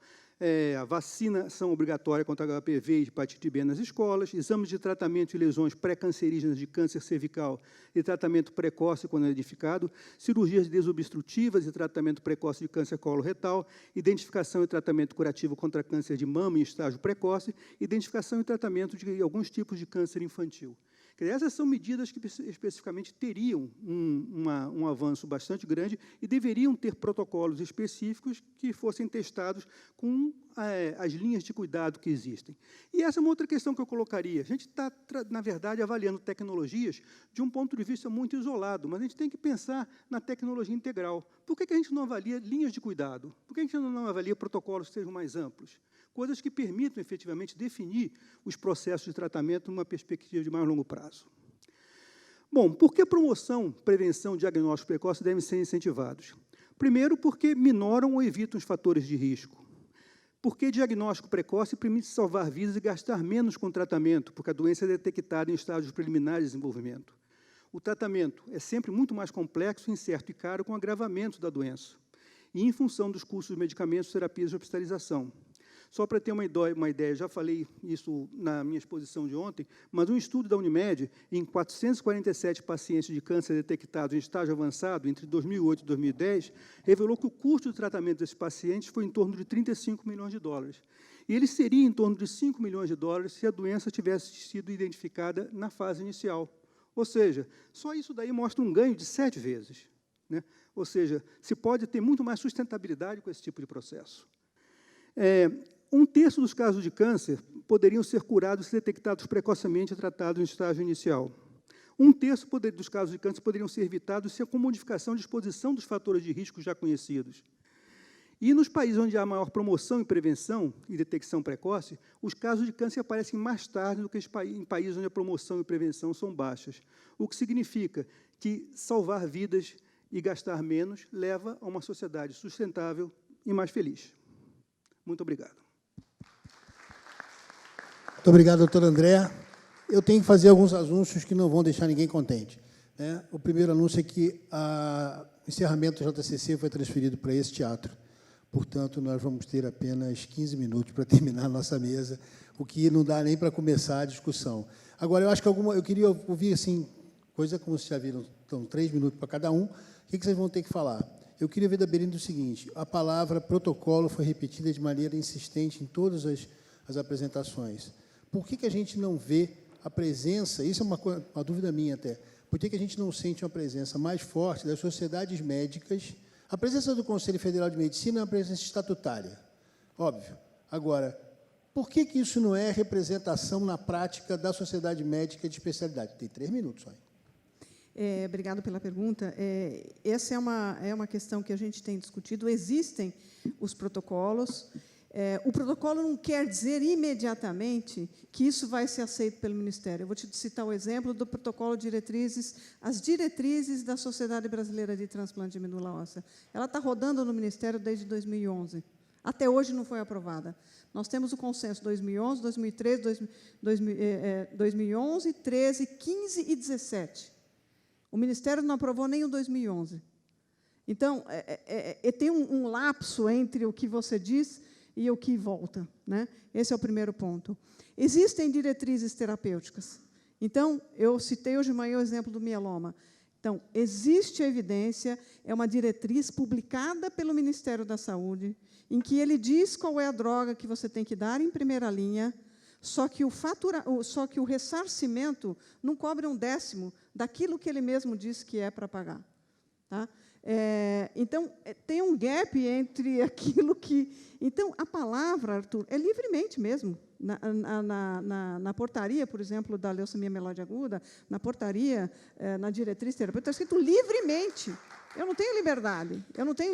a vacinação obrigatória contra HPV e hepatite B nas escolas, exames de tratamento de lesões pré-cancerígenas de câncer cervical e tratamento precoce quando edificado, cirurgias desobstrutivas e tratamento precoce de câncer coloretal, identificação e tratamento curativo contra câncer de mama em estágio precoce, identificação e tratamento de alguns tipos de câncer infantil. Essas são medidas que, especificamente, teriam um avanço bastante grande e deveriam ter protocolos específicos que fossem testados com as linhas de cuidado que existem. E essa é uma outra questão que eu colocaria. A gente está, na verdade, avaliando tecnologias de um ponto de vista muito isolado, mas a gente tem que pensar na tecnologia integral. Por que a gente não avalia linhas de cuidado? Por que a gente não avalia protocolos que sejam mais amplos? Coisas que permitam, efetivamente, definir os processos de tratamento numa perspectiva de mais longo prazo. Bom, por que promoção, prevenção e diagnóstico precoce devem ser incentivados? Primeiro, porque minoram ou evitam os fatores de risco. Porque diagnóstico precoce permite salvar vidas e gastar menos com tratamento, porque a doença é detectada em estágios preliminares de desenvolvimento. O tratamento é sempre muito mais complexo, incerto e caro, com agravamento da doença, e em função dos custos de medicamentos, terapias e hospitalização. Só para ter uma ideia, já falei isso na minha exposição de ontem, mas um estudo da Unimed, em 447 pacientes de câncer detectados em estágio avançado, entre 2008 e 2010, revelou que o custo de tratamento desses pacientes foi em torno de 35 milhões de dólares. E ele seria em torno de 5 milhões de dólares se a doença tivesse sido identificada na fase inicial. Ou seja, só isso daí mostra um ganho de 7 vezes. Né? Ou seja, se pode ter muito mais sustentabilidade com esse tipo de processo. 1/3 dos casos de câncer poderiam ser curados se detectados precocemente e tratados em estágio inicial. 1/3 dos casos de câncer poderiam ser evitados se com modificação de exposição dos fatores de risco já conhecidos. E nos países onde há maior promoção e prevenção e detecção precoce, os casos de câncer aparecem mais tarde do que em países onde a promoção e prevenção são baixas, o que significa que salvar vidas e gastar menos leva a uma sociedade sustentável e mais feliz. Muito obrigado. Muito obrigado, doutor André. Eu tenho que fazer alguns anúncios que não vão deixar ninguém contente. Né? O primeiro anúncio é que o encerramento do JCC foi transferido para esse teatro. Portanto, nós vamos ter apenas 15 minutos para terminar a nossa mesa, o que não dá nem para começar a discussão. Agora, eu acho que eu queria ouvir, assim, coisa como vocês já viram, então, 3 minutos para cada um. O que vocês vão ter que falar? Eu queria ver da Berinde o seguinte: a palavra protocolo foi repetida de maneira insistente em todas as apresentações. Por que a gente não vê a presença, isso é uma dúvida minha até, por que a gente não sente uma presença mais forte das sociedades médicas? A presença do Conselho Federal de Medicina é uma presença estatutária, óbvio. Agora, por que isso não é representação na prática da sociedade médica de especialidade? Tem 3 minutos só. Obrigado pela pergunta. Essa é uma questão que a gente tem discutido. Existem os protocolos. O protocolo não quer dizer imediatamente que isso vai ser aceito pelo Ministério. Eu vou te citar o exemplo do protocolo diretrizes, as diretrizes da Sociedade Brasileira de Transplante de Medula Óssea. Ela está rodando no Ministério desde 2011. Até hoje não foi aprovada. Nós temos o consenso 2011, 2013, 2011, 13, 15 e 17. O Ministério não aprovou nem o 2011. Então, tem um lapso entre o que você diz e o que volta. Né? Esse é o primeiro ponto. Existem diretrizes terapêuticas. Então, eu citei hoje de manhã o exemplo do mieloma. Então, existe a evidência, é uma diretriz publicada pelo Ministério da Saúde, em que ele diz qual é a droga que você tem que dar em primeira linha, só que o ressarcimento não cobre 1/10 daquilo que ele mesmo disse que é para pagar. Tá? Então, tem um gap entre aquilo que... Então, a palavra, Arthur, é livremente mesmo. Na portaria, por exemplo, da leucemia mieloide aguda, na portaria, na diretriz terapêutica, está escrito livremente. Eu não tenho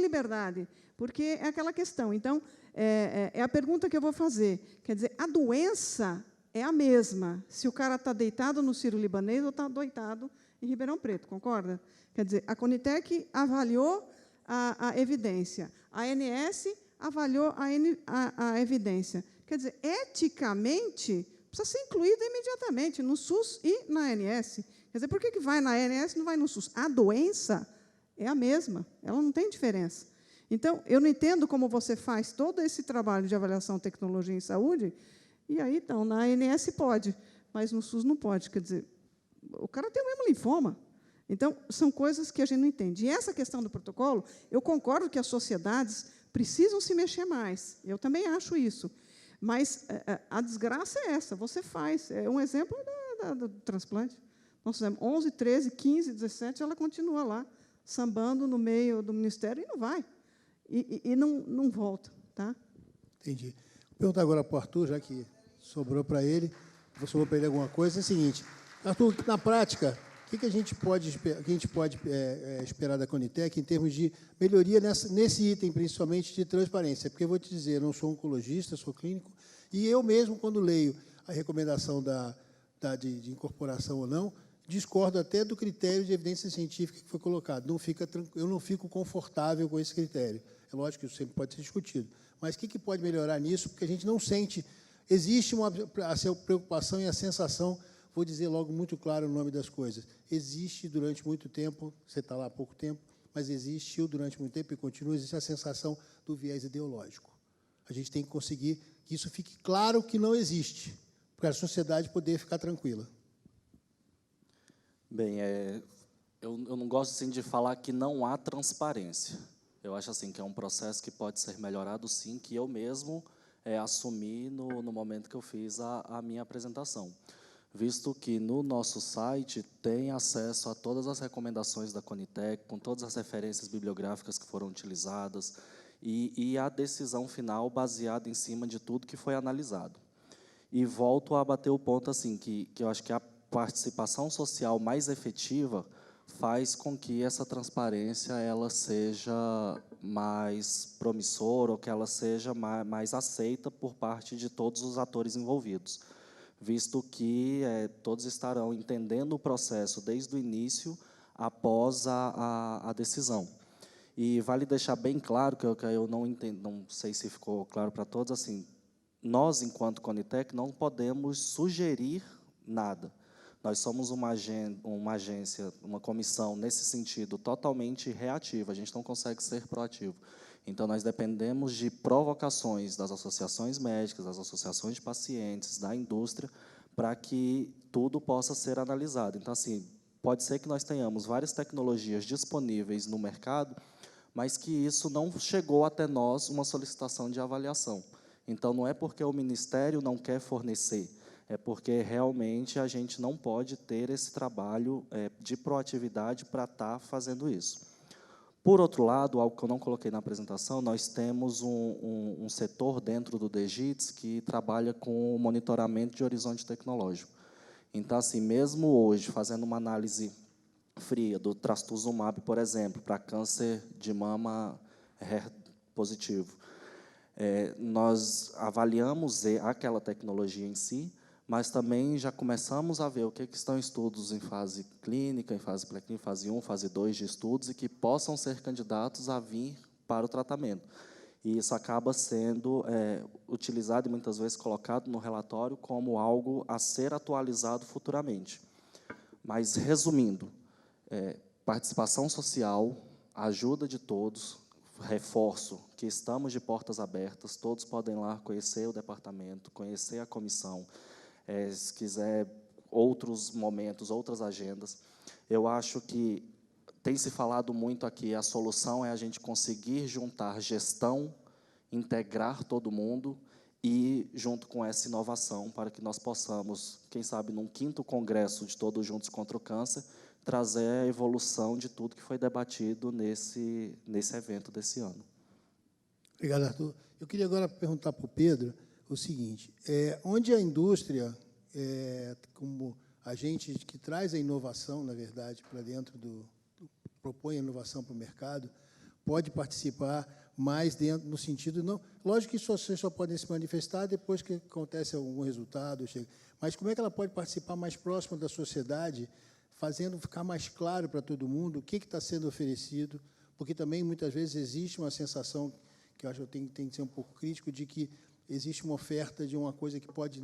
liberdade, porque é aquela questão. Então, é a pergunta que eu vou fazer. Quer dizer, a doença é a mesma se o cara está deitado no Sírio-Libanês ou está deitado em Ribeirão Preto, concorda? Quer dizer, a Conitec avaliou a evidência, a ANS avaliou a evidência. Quer dizer, eticamente, precisa ser incluída imediatamente no SUS e na ANS. Quer dizer, por que vai na ANS e não vai no SUS? A doença é a mesma, ela não tem diferença. Então, eu não entendo como você faz todo esse trabalho de avaliação de tecnologia em saúde, e aí, então, na ANS pode, mas no SUS não pode. Quer dizer, o cara tem o mesmo linfoma. Então, são coisas que a gente não entende. E essa questão do protocolo, eu concordo que as sociedades precisam se mexer mais. Eu também acho isso. Mas a desgraça é essa, você faz. Um exemplo do transplante. Nós fizemos 11, 13, 15, 17, ela continua lá, sambando no meio do Ministério e não vai. E não volta. Tá? Entendi. perguntar agora para o Arthur, já que sobrou para ele, sobrou para ele alguma coisa, é o seguinte, Arthur, na prática, o que a gente pode esperar da Conitec em termos de melhoria nesse item, principalmente de transparência? Porque eu vou te dizer, eu não sou oncologista, sou clínico, e eu mesmo, quando leio a recomendação de incorporação ou não, discordo até do critério de evidência científica que foi colocado. Eu não fico confortável com esse critério. É lógico que isso sempre pode ser discutido. Mas o que pode melhorar nisso? Porque a gente não sente... Existe a preocupação e a sensação, vou dizer logo muito claro o nome das coisas, existe durante muito tempo, você está lá há pouco tempo, mas existiu durante muito tempo e continua, existe a sensação do viés ideológico. A gente tem que conseguir que isso fique claro que não existe, para a sociedade poder ficar tranquila. Bem, eu não gosto assim, de falar que não há transparência. Eu acho assim, que é um processo que pode ser melhorado, sim, que eu mesmo assumi no momento que eu fiz a minha apresentação. Visto que no nosso site tem acesso a todas as recomendações da Conitec, com todas as referências bibliográficas que foram utilizadas, e a decisão final baseada em cima de tudo que foi analisado. E volto a bater o ponto assim, que eu acho que a participação social mais efetiva faz com que essa transparência ela seja mais promissora, ou que ela seja mais aceita por parte de todos os atores envolvidos, visto que todos estarão entendendo o processo desde o início após a decisão. E vale deixar bem claro, que eu não entendo, não sei se ficou claro para todos, assim, nós, enquanto Conitec, não podemos sugerir nada. Nós somos uma agência, uma comissão, nesse sentido, totalmente reativa. A gente não consegue ser proativo. Então, nós dependemos de provocações das associações médicas, das associações de pacientes, da indústria, para que tudo possa ser analisado. Então, assim, pode ser que nós tenhamos várias tecnologias disponíveis no mercado, mas que isso não chegou até nós uma solicitação de avaliação. Então, não é porque o Ministério não quer fornecer, é porque realmente a gente não pode ter esse trabalho de proatividade para estar fazendo isso. Por outro lado, algo que eu não coloquei na apresentação, nós temos um setor dentro do DGITS que trabalha com o monitoramento de horizonte tecnológico. Então, assim, mesmo hoje, fazendo uma análise fria do trastuzumab, por exemplo, para câncer de mama HER positivo, nós avaliamos aquela tecnologia em si, mas também já começamos a ver o que estão estudos em fase clínica, em fase pré-clínica, fase 1, fase 2 de estudos, e que possam ser candidatos a vir para o tratamento. E isso acaba sendo utilizado e muitas vezes colocado no relatório como algo a ser atualizado futuramente. Mas, resumindo, participação social, ajuda de todos, reforço que estamos de portas abertas, todos podem ir lá conhecer o departamento, conhecer a comissão, se quiser outros momentos, outras agendas. Eu acho que tem se falado muito aqui, a solução é a gente conseguir juntar gestão, integrar todo mundo e, junto com essa inovação, para que nós possamos, quem sabe, num 5º congresso de Todos Juntos contra o Câncer, trazer a evolução de tudo que foi debatido nesse evento desse ano. Obrigado, Arthur. Eu queria agora perguntar para o Pedro o seguinte, onde a indústria, como agente que traz a inovação, na verdade, para dentro propõe a inovação para o mercado, pode participar mais dentro, no sentido, não, lógico que vocês só podem se manifestar depois que acontece algum resultado, mas como é que ela pode participar mais próxima da sociedade, fazendo ficar mais claro para todo mundo o que está sendo oferecido, porque também, muitas vezes, existe uma sensação, que eu acho que eu tenho que ser um pouco crítico, de que existe uma oferta de uma coisa que pode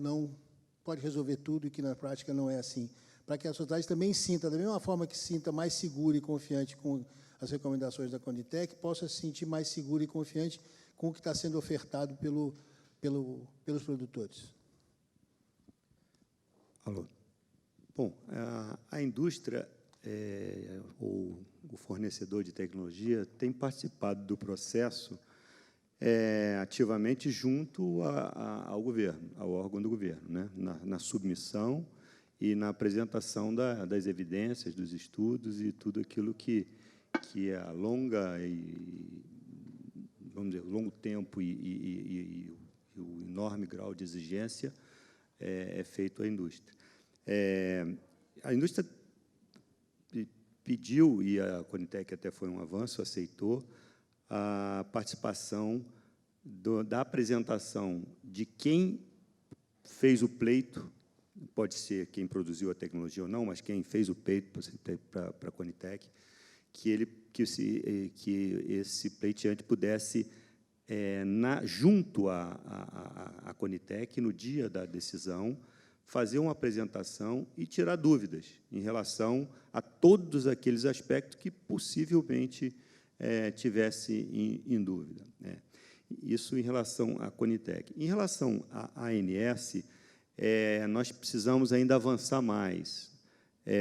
resolver tudo e que, na prática, não é assim. Para que a sociedade também sinta, da mesma forma que se sinta mais segura e confiante com as recomendações da Conitec, possa se sentir mais segura e confiante com o que está sendo ofertado pelos produtores. Alô. Bom, a indústria, ou o fornecedor de tecnologia, tem participado do processo ativamente junto ao governo, ao órgão do governo, né? na submissão e na apresentação das evidências, dos estudos e tudo aquilo que a longo tempo e o enorme grau de exigência é feito à indústria. A indústria pediu, e a Conitec até foi um avanço, aceitou, a participação da apresentação de quem fez o pleito, pode ser quem produziu a tecnologia ou não, mas quem fez o pleito para a Conitec, que esse pleiteante pudesse, junto à Conitec, no dia da decisão, fazer uma apresentação e tirar dúvidas em relação a todos aqueles aspectos que possivelmente tivesse em dúvida, né? Isso em relação à Conitec. Em relação à ANS, nós precisamos ainda avançar mais.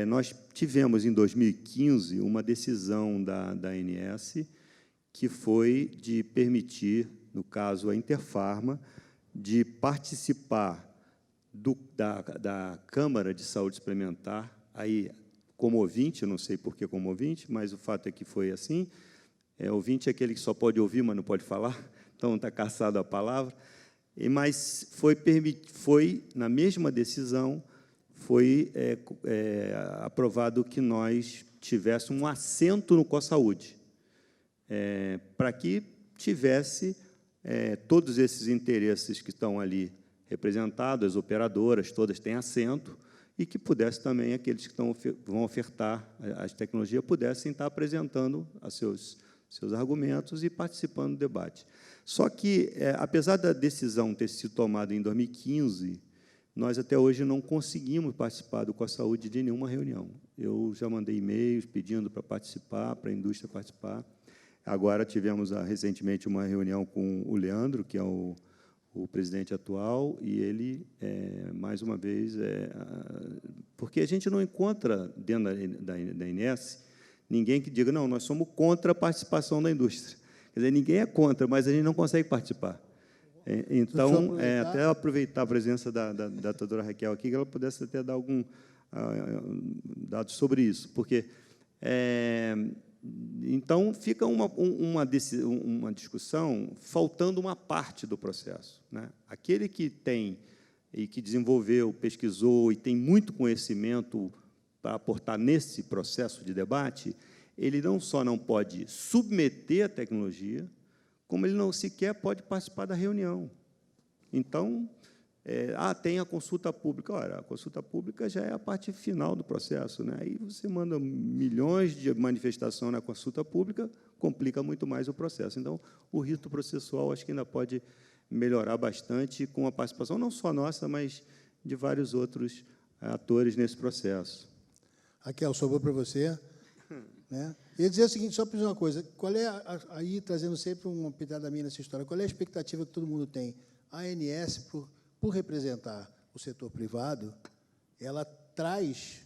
Nós tivemos, em 2015, uma decisão da ANS que foi de permitir, no caso, a Interfarma, de participar da Câmara de Saúde Suplementar, aí, como ouvinte, eu não sei por que como ouvinte, mas o fato é que foi assim. Ouvinte é aquele que só pode ouvir, mas não pode falar, então está caçado a palavra. Mas foi na mesma decisão, foi aprovado que nós tivéssemos um assento no COSAúde, para que tivesse todos esses interesses que estão ali representados, as operadoras, todas têm assento, e que pudesse também, aqueles que vão ofertar as tecnologias, pudessem estar apresentando os seus argumentos e participando do debate. Só que, apesar da decisão ter sido tomada em 2015, nós, até hoje, não conseguimos participar do COSAúde de nenhuma reunião. Eu já mandei e-mails pedindo para participar, para a indústria participar. Agora, tivemos, recentemente, uma reunião com o Leandro, que é o presidente atual, e ele, mais uma vez, porque a gente não encontra, dentro da ANS, ninguém que diga, não, nós somos contra a participação da indústria. Quer dizer, ninguém é contra, mas a gente não consegue participar. Então, até aproveitar a presença da doutora Raquel aqui, que ela pudesse até dar algum dado sobre isso, porque então fica uma discussão faltando uma parte do processo, né? Aquele que tem e que desenvolveu, pesquisou e tem muito conhecimento para aportar nesse processo de debate, ele não só não pode submeter a tecnologia, como ele não sequer pode participar da reunião. Então, tem a consulta pública. Ora, a consulta pública já é a parte final do processo, né? Aí você manda milhões de manifestações na consulta pública, complica muito mais o processo. Então, o rito processual acho que ainda pode melhorar bastante com a participação, não só nossa, mas de vários outros atores nesse processo. Raquel, sobrou para você. Né? Eu ia dizer o seguinte, só para dizer uma coisa, qual é, aí trazendo sempre uma pitada minha nessa história, qual é a expectativa que todo mundo tem? A ANS, por representar o setor privado, ela traz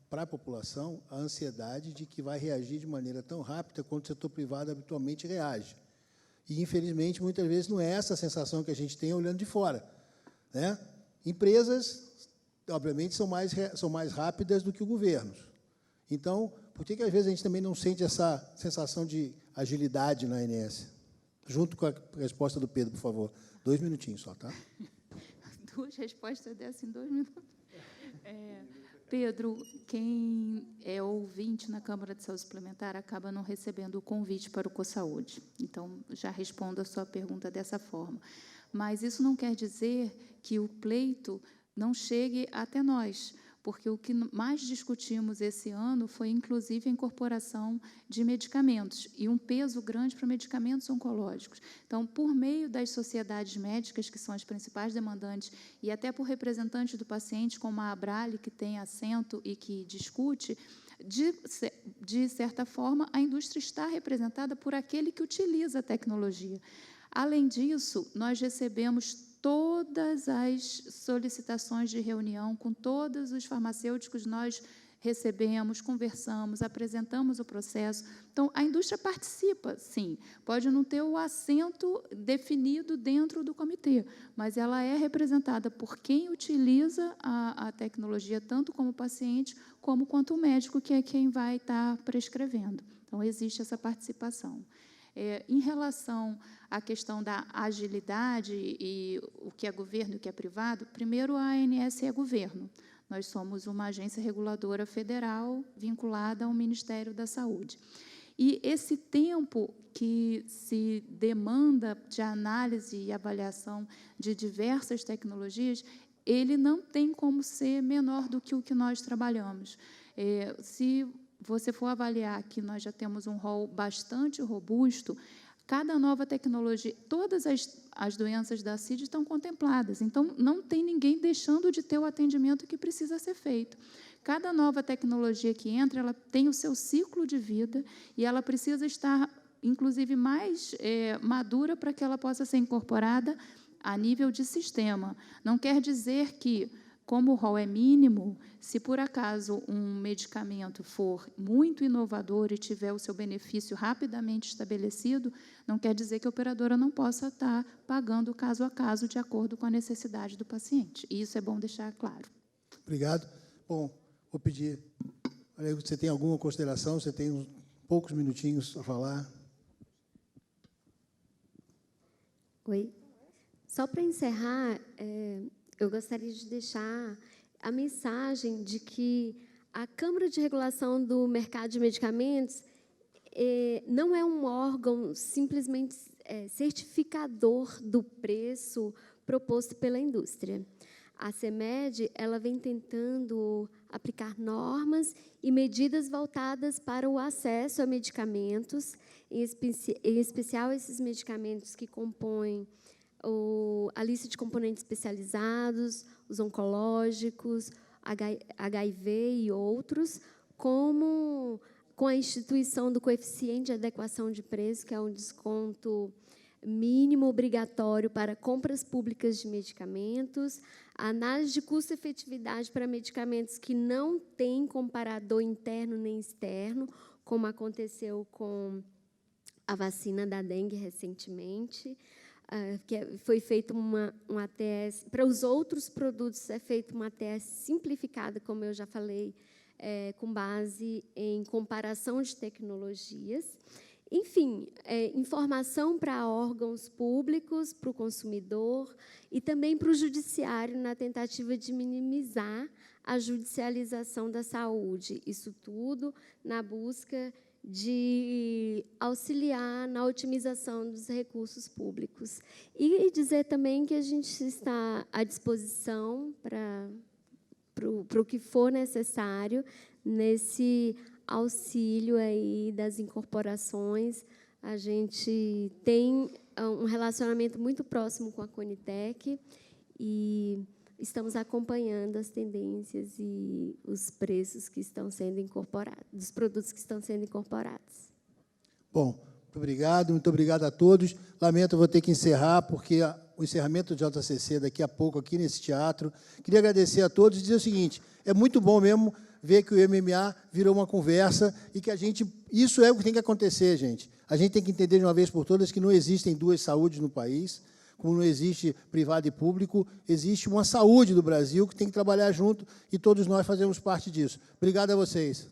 para a população a ansiedade de que vai reagir de maneira tão rápida quanto o setor privado habitualmente reage. E, infelizmente, muitas vezes não é essa a sensação que a gente tem olhando de fora, né? Empresas, obviamente, são mais rápidas do que o governo. Então, por que às vezes a gente também não sente essa sensação de agilidade na ANS? Junto com a resposta do Pedro, por favor. 2 minutinhos só, tá? 2 respostas dessas em 2 minutos. Pedro, quem é ouvinte na Câmara de Saúde Suplementar acaba não recebendo o convite para o COSAúde. Então, já respondo a sua pergunta dessa forma. Mas isso não quer dizer que o pleito não chegue até nós, porque o que mais discutimos esse ano foi, inclusive, a incorporação de medicamentos, e um peso grande para medicamentos oncológicos. Então, por meio das sociedades médicas, que são as principais demandantes, e até por representantes do paciente, como a Abrale, que tem assento e que discute, de certa forma, a indústria está representada por aquele que utiliza a tecnologia. Além disso, nós recebemos todas as solicitações de reunião com todos os farmacêuticos, nós recebemos, conversamos, apresentamos o processo. Então, a indústria participa, sim, pode não ter o assento definido dentro do comitê, mas ela é representada por quem utiliza a tecnologia, tanto como paciente, como quanto o médico, que é quem vai estar prescrevendo. Então, existe essa participação. Em relação à questão da agilidade e o que é governo e o que é privado, primeiro, a ANS é governo. Nós somos uma agência reguladora federal vinculada ao Ministério da Saúde. E esse tempo que se demanda de análise e avaliação de diversas tecnologias, ele não tem como ser menor do que o que nós trabalhamos. Se você for avaliar que nós já temos um rol bastante robusto, cada nova tecnologia, todas as doenças da CID estão contempladas. Então, não tem ninguém deixando de ter o atendimento que precisa ser feito. Cada nova tecnologia que entra, ela tem o seu ciclo de vida e ela precisa estar, inclusive, mais madura para que ela possa ser incorporada a nível de sistema. Não quer dizer que, como o rol é mínimo, se por acaso um medicamento for muito inovador e tiver o seu benefício rapidamente estabelecido, não quer dizer que a operadora não possa estar pagando caso a caso de acordo com a necessidade do paciente. E isso é bom deixar claro. Obrigado. Bom, vou pedir. Você tem alguma consideração? Você tem poucos minutinhos a falar. Oi. Só para encerrar, eu gostaria de deixar a mensagem de que a Câmara de Regulação do Mercado de Medicamentos não é um órgão simplesmente certificador do preço proposto pela indústria. A CEMED ela vem tentando aplicar normas e medidas voltadas para o acesso a medicamentos, em especial esses medicamentos que compõem a lista de componentes especializados, os oncológicos, HIV e outros, como com a instituição do coeficiente de adequação de preço, que é um desconto mínimo obrigatório para compras públicas de medicamentos, a análise de custo-efetividade para medicamentos que não têm comparador interno nem externo, como aconteceu com a vacina da dengue recentemente, que foi feita uma ATS, para os outros produtos é feita uma ATS simplificada, como eu já falei, com base em comparação de tecnologias. Enfim, informação para órgãos públicos, para o consumidor e também para o judiciário, na tentativa de minimizar a judicialização da saúde. Isso tudo na busca de auxiliar na otimização dos recursos públicos. E dizer também que a gente está à disposição para o que for necessário nesse auxílio aí das incorporações. A gente tem um relacionamento muito próximo com a Conitec e estamos acompanhando as tendências e os preços que estão sendo incorporados, dos produtos que estão sendo incorporados. Bom, muito obrigado a todos. Lamento, vou ter que encerrar, porque o encerramento do JCC daqui a pouco aqui nesse teatro. Queria agradecer a todos e dizer o seguinte, é muito bom mesmo ver que o MMA virou uma conversa e que a gente... Isso é o que tem que acontecer, gente. A gente tem que entender de uma vez por todas que não existem duas saúdes no país, como não existe privado e público, existe uma saúde do Brasil que tem que trabalhar junto e todos nós fazemos parte disso. Obrigado a vocês.